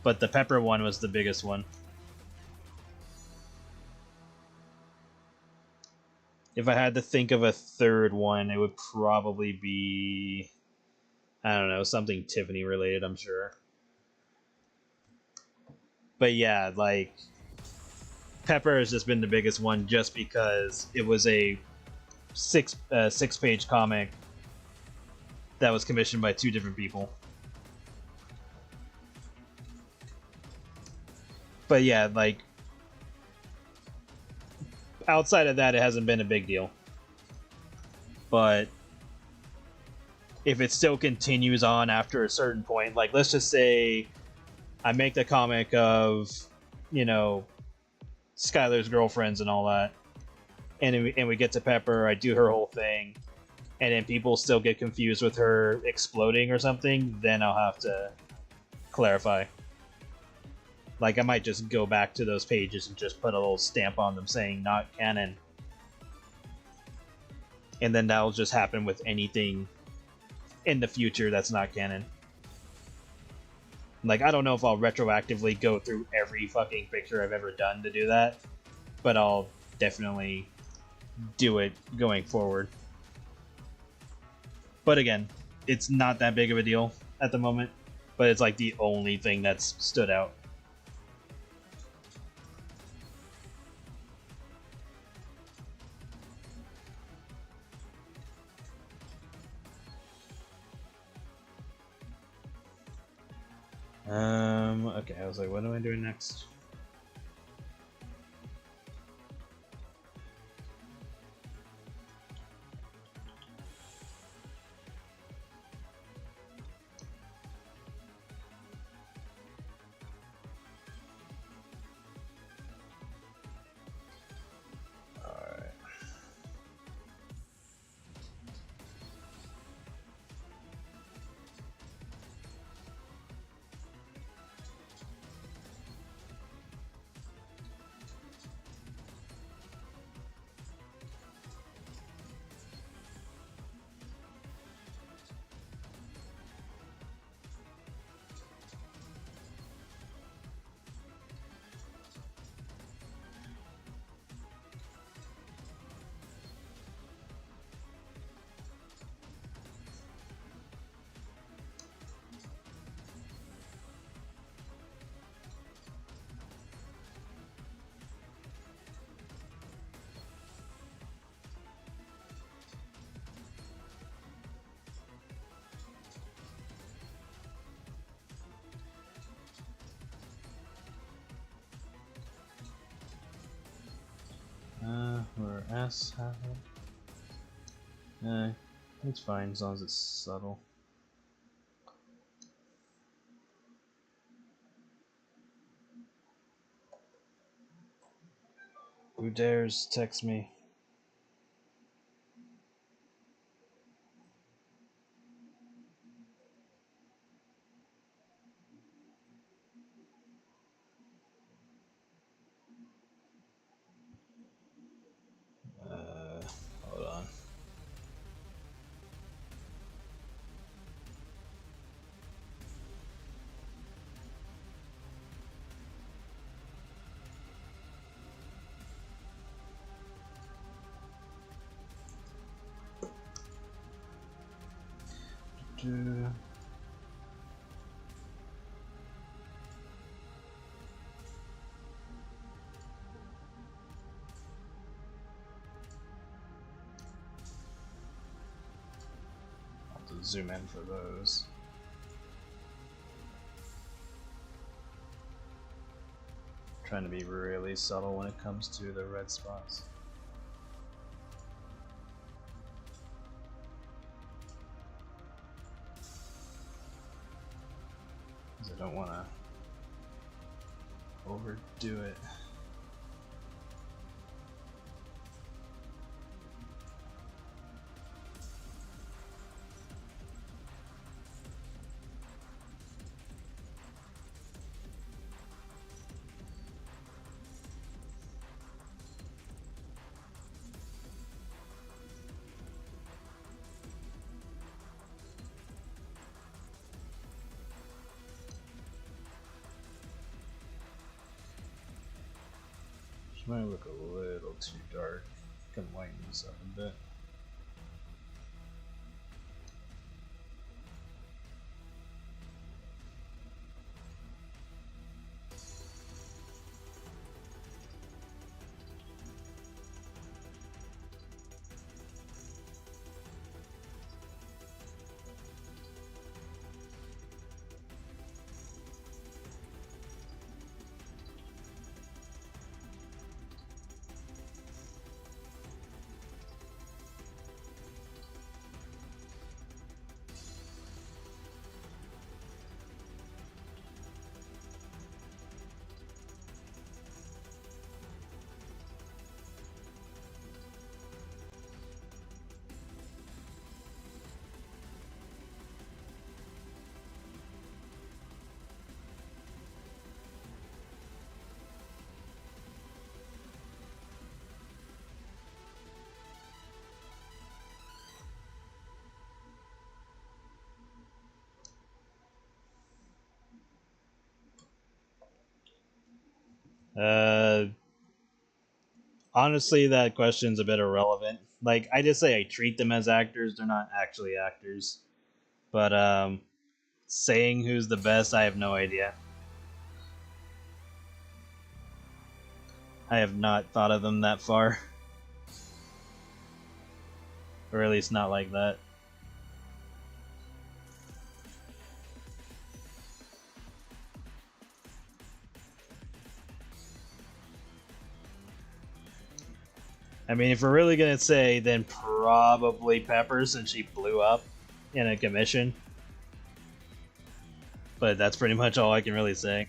the Pepper one was the biggest one. If I had to think of a third one, it would probably be, I don't know, something Tiffany related, I'm sure. But yeah, like, Pepper has just been the biggest one just because it was a 6-page comic that was commissioned by 2 different people. But yeah, like, outside of that, it hasn't been a big deal. But if it still continues on after a certain point, like, let's just say I make the comic of, Skylar's girlfriends and all that, and we get to Pepper, I do her whole thing, and then people still get confused with her exploding or something, then I'll have to clarify. Like, I might just go back to those pages and just put a little stamp on them saying not canon. And then that'll just happen with anything in the future that's not canon. Like, I don't know if I'll retroactively go through every fucking picture I've ever done to do that, but I'll definitely do it going forward. But again, it's not that big of a deal at the moment, but it's like the only thing that's stood out. Okay, I was like, what am I doing next? asshole. It's fine as long as it's subtle. Who dares text me? Hold on. I'll have to zoom in for those. Trying to be really subtle when it comes to the red spots. Because I don't want to overdo it. Might look a little too dark. Can lighten this up a bit. Honestly, that question's a bit irrelevant. Like, I just say I treat them as actors. They're not actually actors. But, saying who's the best, I have no idea. I have not thought of them that far. Or at least not like that. I mean, if we're really gonna say, then probably Pepper, since she blew up in a commission. But that's pretty much all I can really say.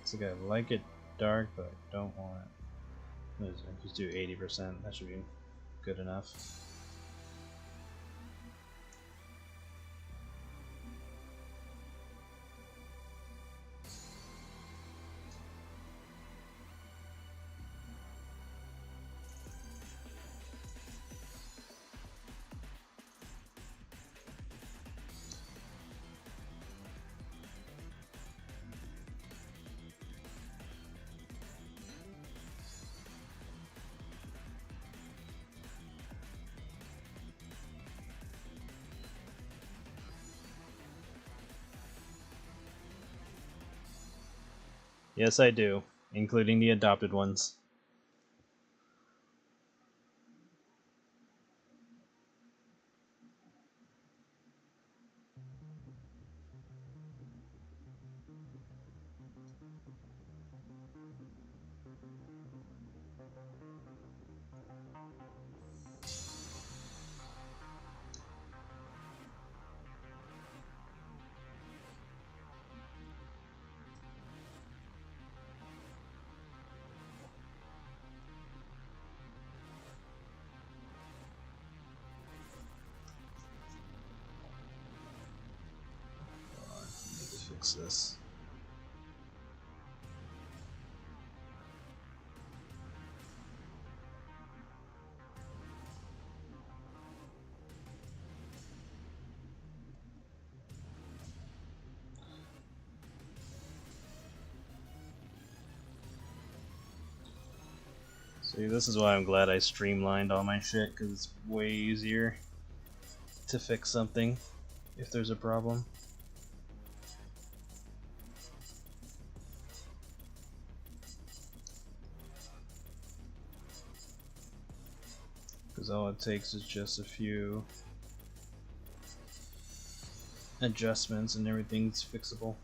It's like I like it dark, but I don't want it. What is it? Just do 80%. That should be good enough. Yes, I do, including the adopted ones. Need to fix this. See, this is why I'm glad I streamlined all my shit, because it's way easier to fix something if there's a problem. Because all it takes is just a few adjustments and everything's fixable.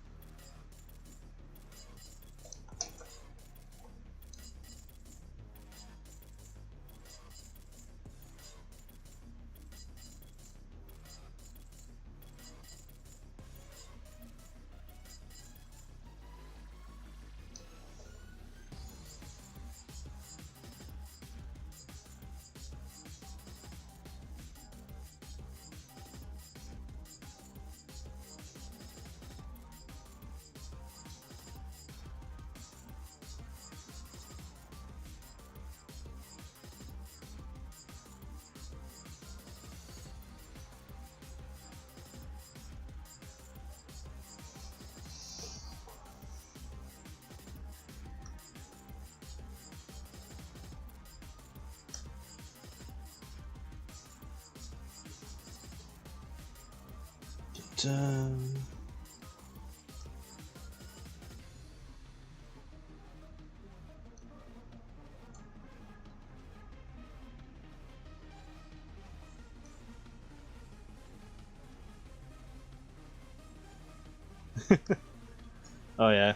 Oh yeah.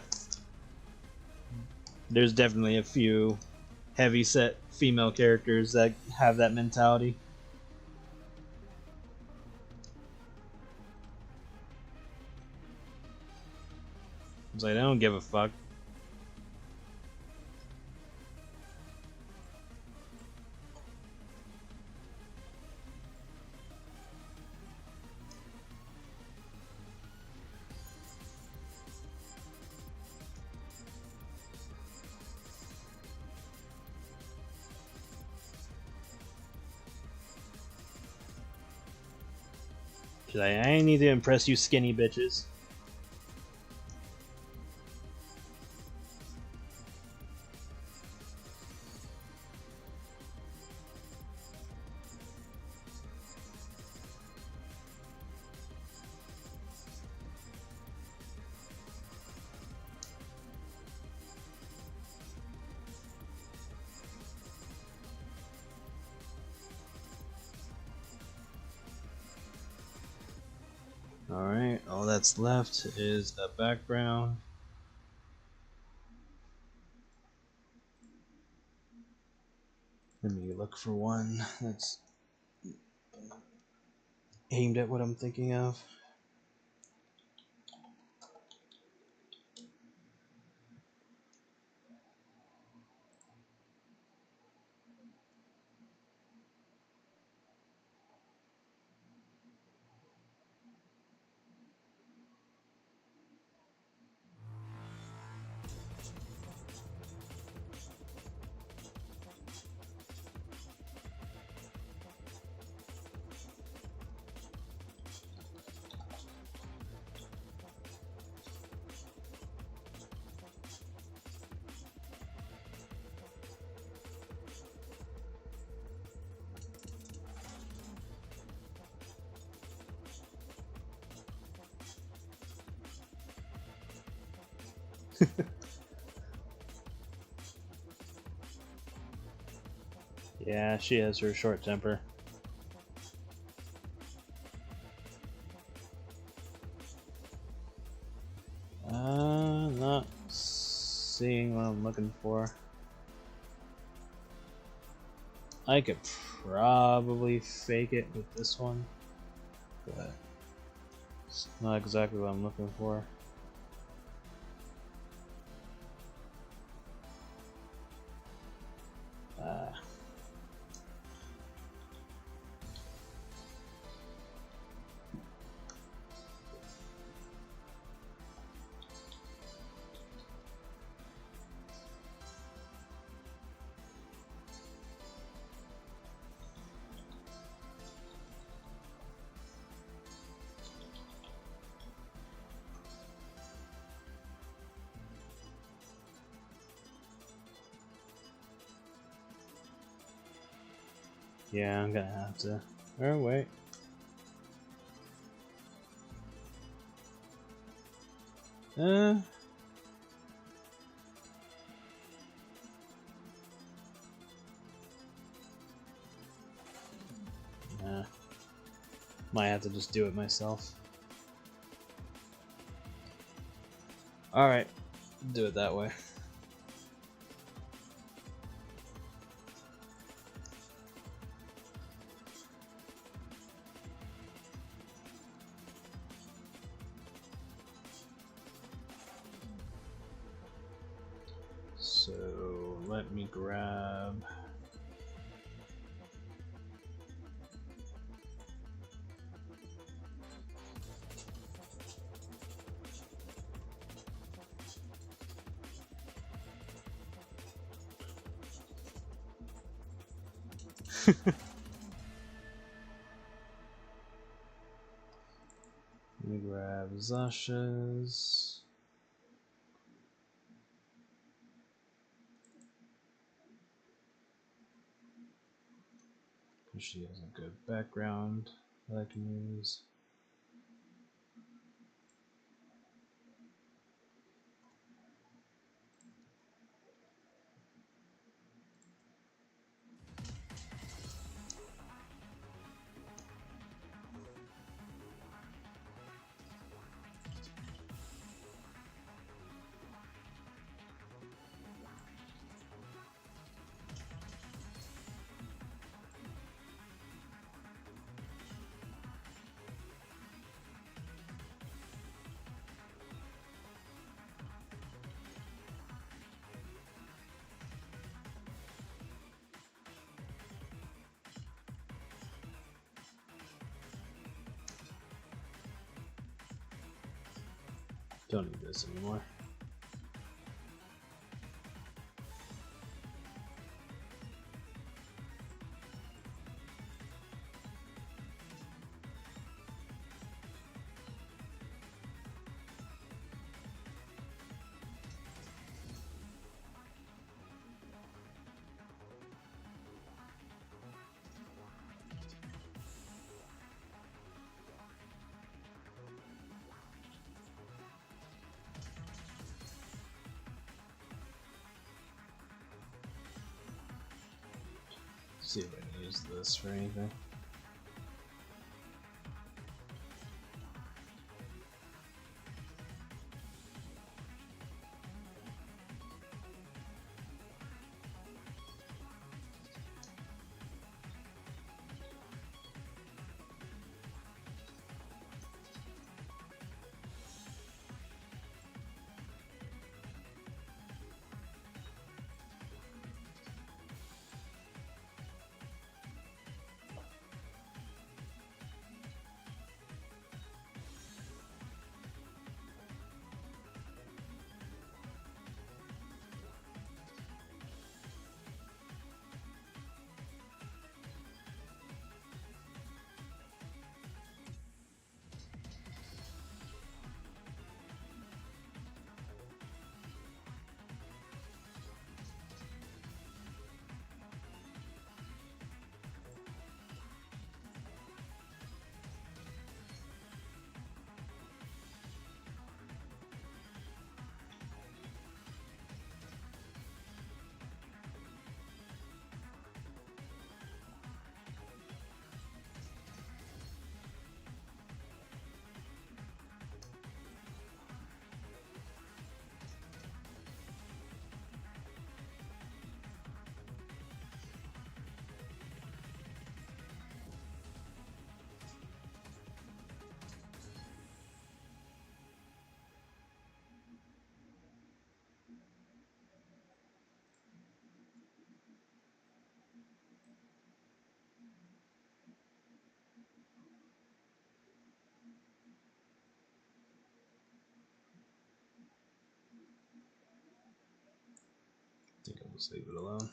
There's definitely a few heavy set female characters that have that mentality. It's like, I don't give a fuck. She's like, I ain't need to impress you skinny bitches. Alright, all that's left is the background. Let me look for one that's aimed at what I'm thinking of. Yeah, she has her short temper. Not seeing what I'm looking for. I could probably fake it with this one, but it's not exactly what I'm looking for. Yeah, I'm gonna have to. Oh, wait. Yeah. Might have to just do it myself. Alright, do it that way. So let me grab let me grab Zasha's. She has a good background that I can use. Don't need this anymore. See if I can use this for anything. Let's leave it alone.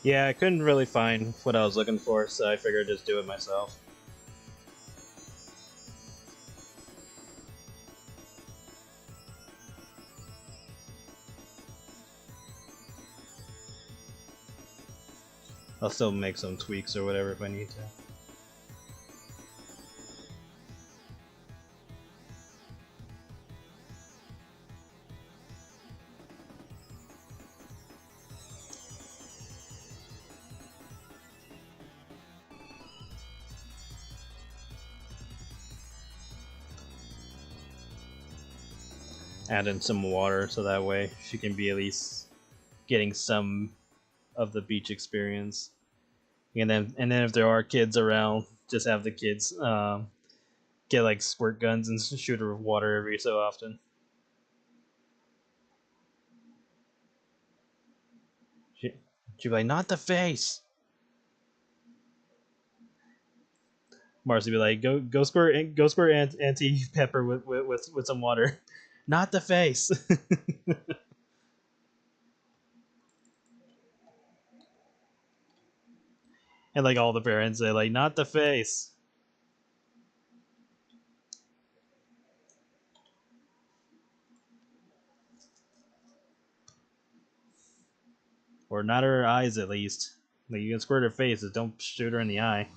Yeah, I couldn't really find what I was looking for, so I figured I'd just do it myself. I'll still make some tweaks or whatever if I need to. Add in some water so that way she can be at least getting some of the beach experience. And then if there are kids around, just have the kids get like squirt guns and shoot her with water every so often. She'd be like, not the face. Marcy be like, go squirt Auntie Pepper with some water. Not the face. And like all the parents say, like, not the face. Or not her eyes, at least. Like, you can squirt her face, but don't shoot her in the eye.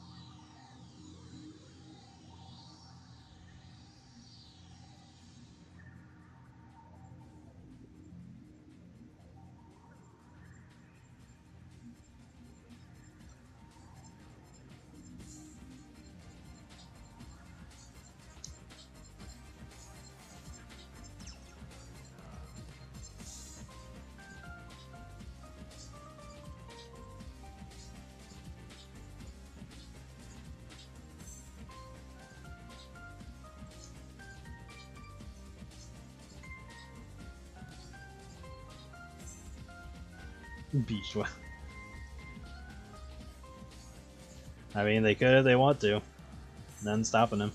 Bichwa. I mean, they could if they want to. None's stopping them.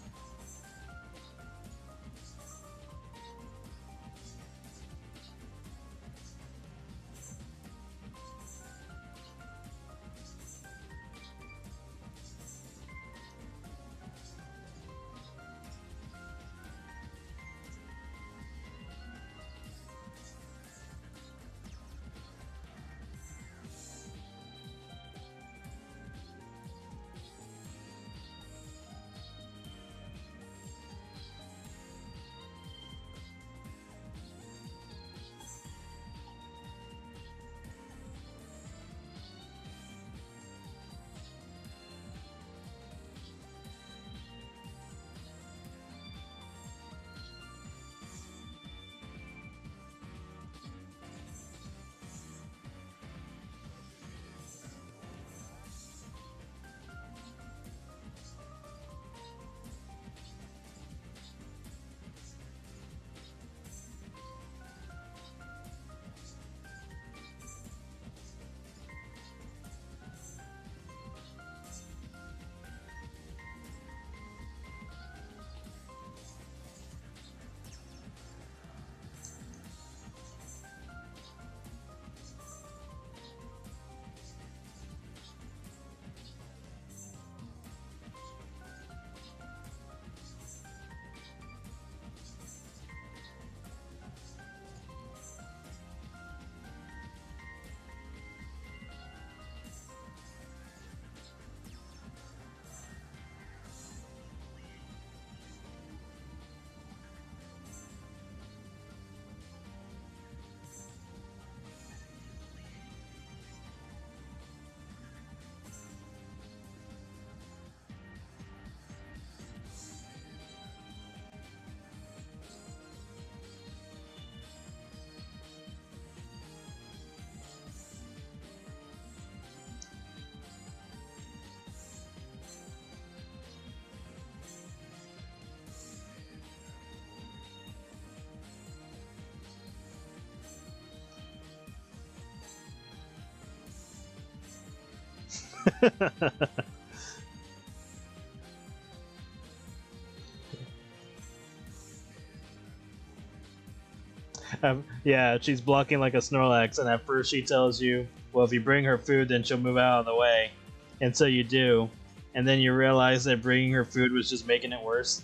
Yeah, she's blocking like a Snorlax, and at first she tells you, well, if you bring her food, then she'll move out of the way. And so you do. And then you realize that bringing her food was just making it worse.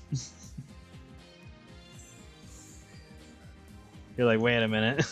You're like, wait a minute.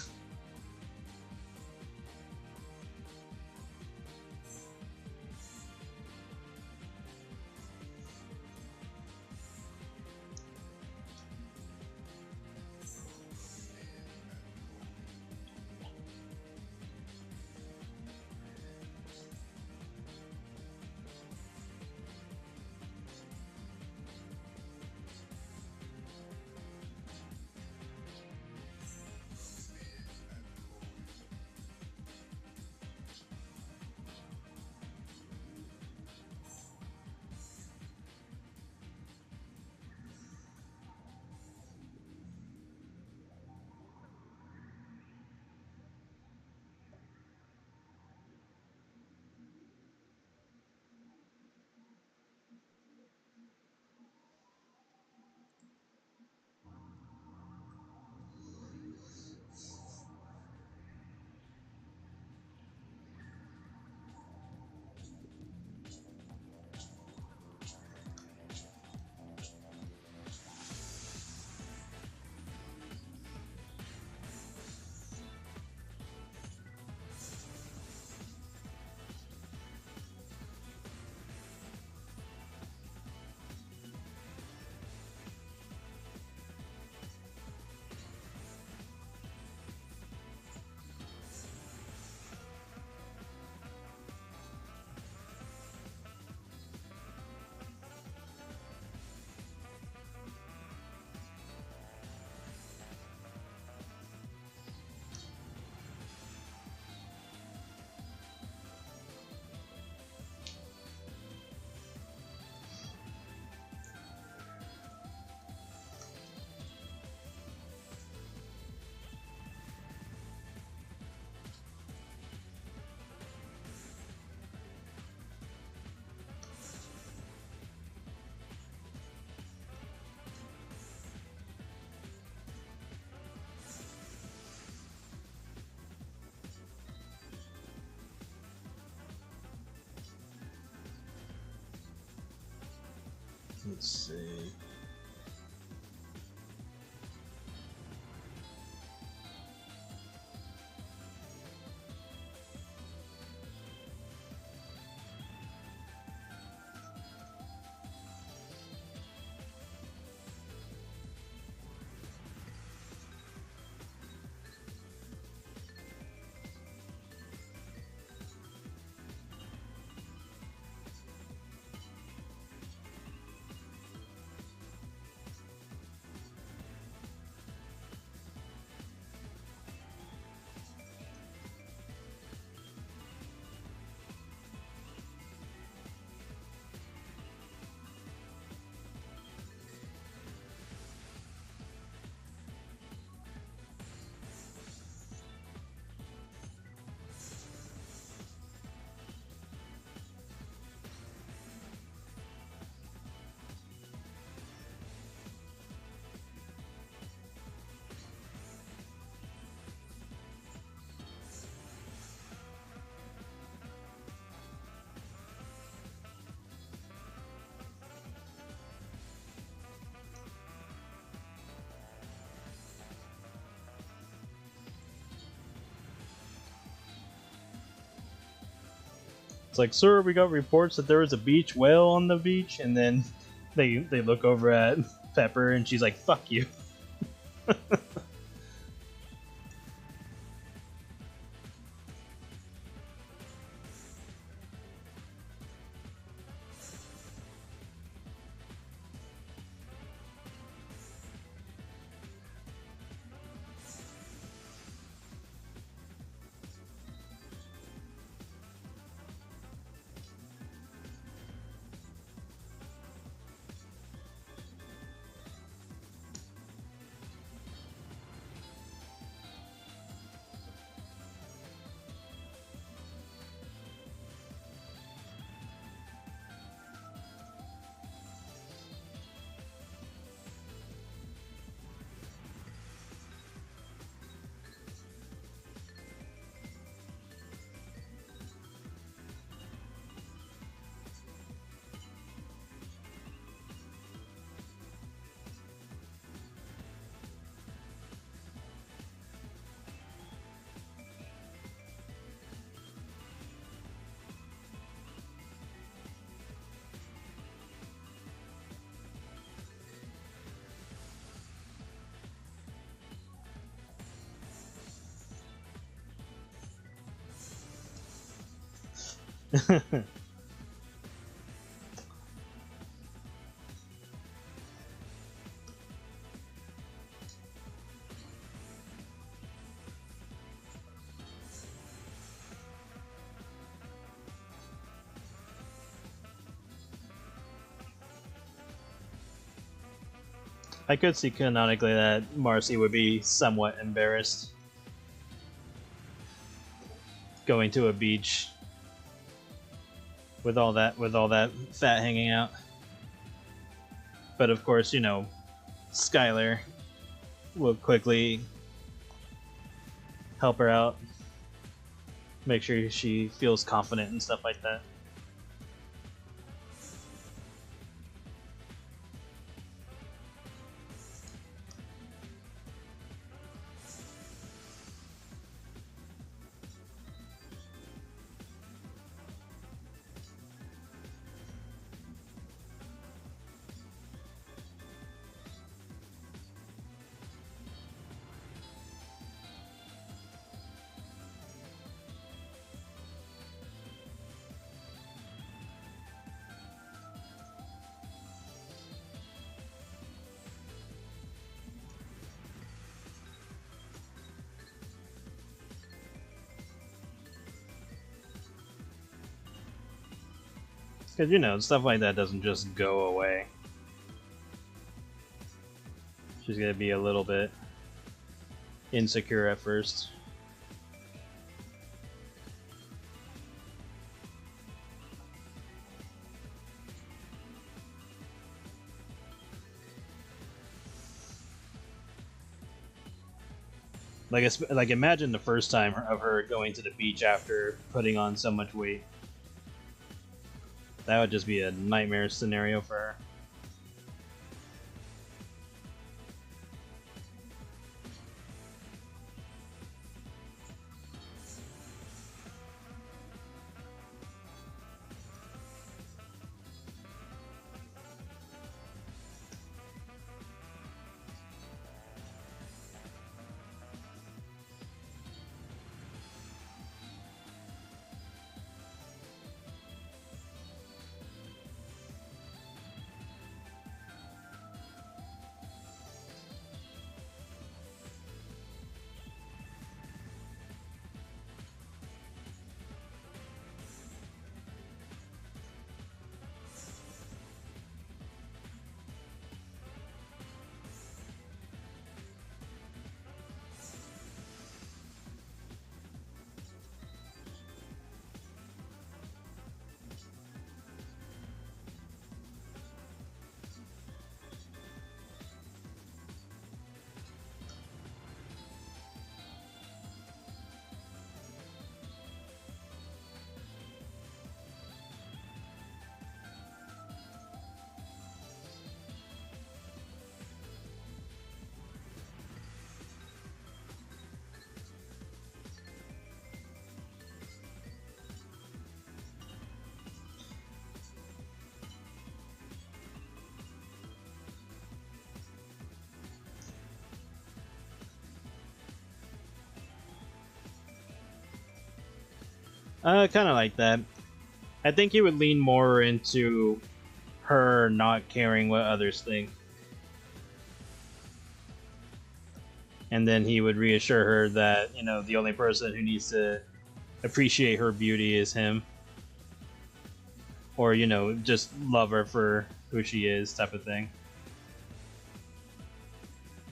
Let's see. It's like, sir, we got reports that there was a beach whale on the beach, and then they look over at Pepper, and she's like, "Fuck you." I could see canonically that Marcy would be somewhat embarrassed going to a beach with all that fat hanging out. But of course, you know, Skylar will quickly help her out, make sure she feels confident and stuff like that. Because, you know, stuff like that doesn't just go away. She's gonna be a little bit insecure at first. Like imagine the first time of her going to the beach after putting on so much weight. That would just be a nightmare scenario for her. Kind of like that. I think he would lean more into her not caring what others think. And then he would reassure her that, you know, the only person who needs to appreciate her beauty is him. Or, you know, just love her for who she is, type of thing.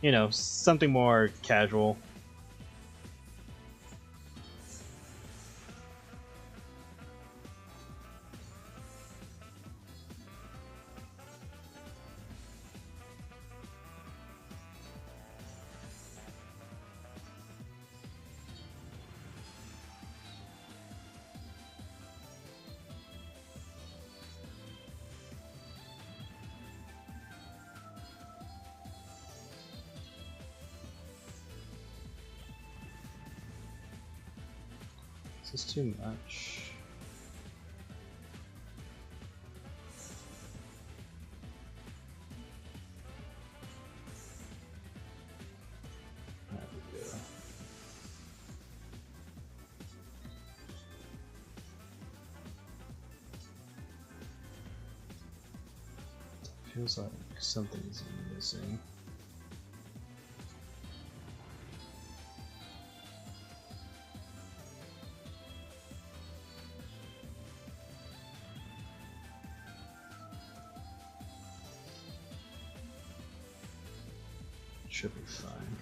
You know, something more casual. This is too much. There we go. Feels like something's missing. Should be fine.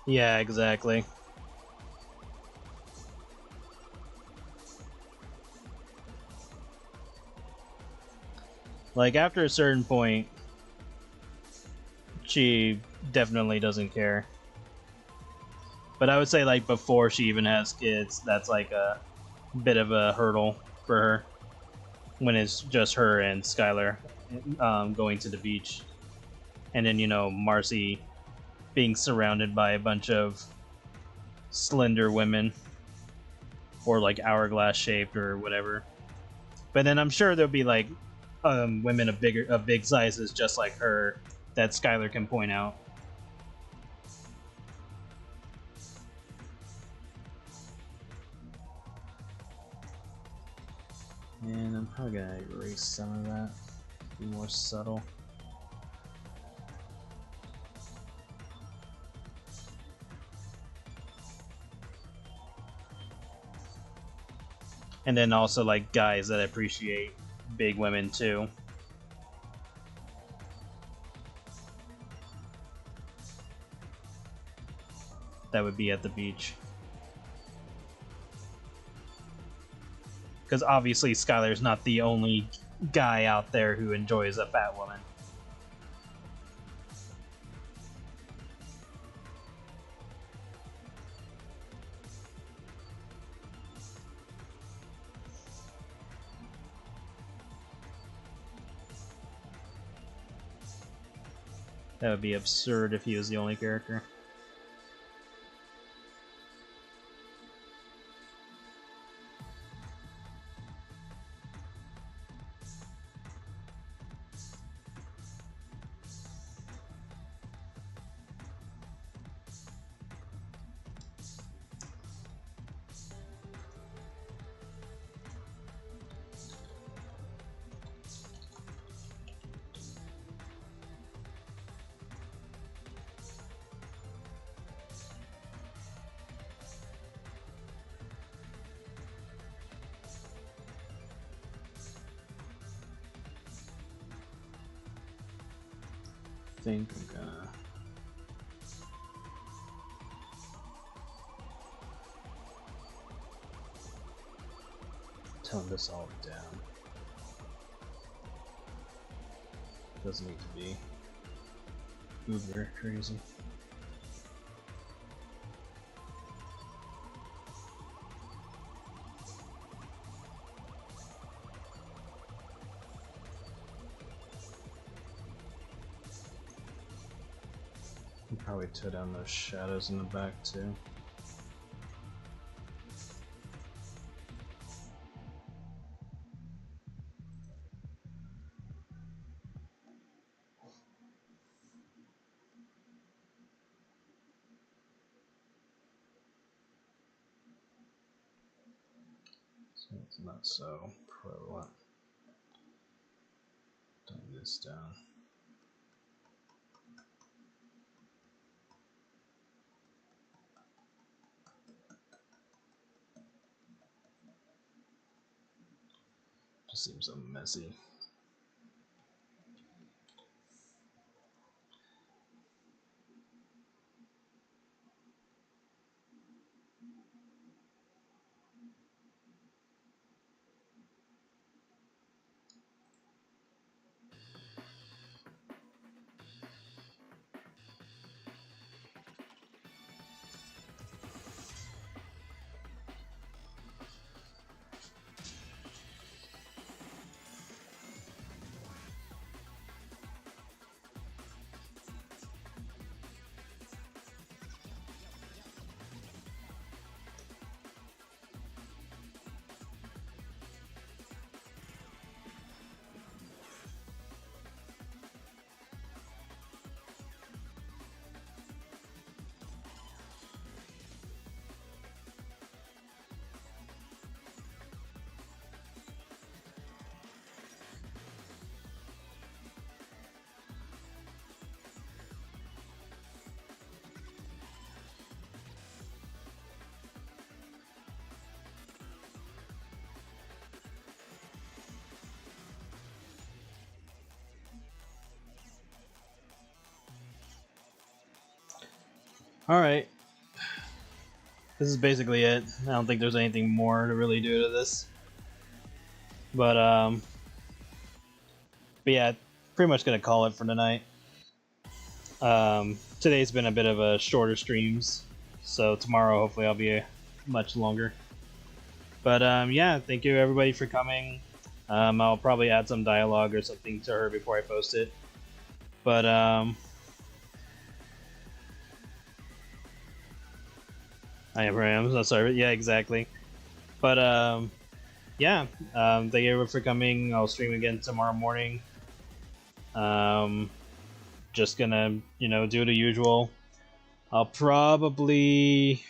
Yeah, exactly. Like, after a certain point, she definitely doesn't care. But I would say, like, before she even has kids, that's like a bit of a hurdle for her when it's just her and Skylar going to the beach, and then Marcy being surrounded by a bunch of slender women, or like hourglass shaped or whatever. But then I'm sure there'll be like women of big sizes just like her that Skylar can point out. And I'm probably gonna erase some of that, be more subtle. And then also like guys that appreciate big women too. That would be at the beach. Because obviously Skylar's not the only guy out there who enjoys a fat woman. That would be absurd if he was the only character. I think I'm gonna tone this all down. Doesn't need to be uber crazy. Probably toe down those shadows in the back too. So it's not so prevalent. Tone this down. Just seems so messy. Alright. This is basically it. I don't think there's anything more to really do to this. But yeah, pretty much gonna call it for tonight. Today's been a bit of a shorter streams, so tomorrow hopefully I'll be much longer. But yeah, thank you everybody for coming. I'll probably add some dialogue or something to her before I post it. But I am so sorry. Yeah, exactly. But yeah, thank you everyone for coming. I'll stream again tomorrow morning. Just gonna, do the usual. I'll probably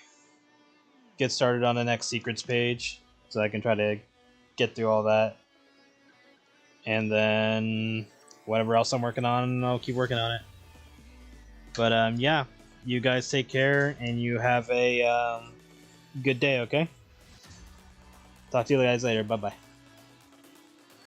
get started on the next secrets page so I can try to get through all that. And then whatever else I'm working on, I'll keep working on it. But yeah, you guys take care and you have a good day, okay? Talk to you guys later. Bye-bye.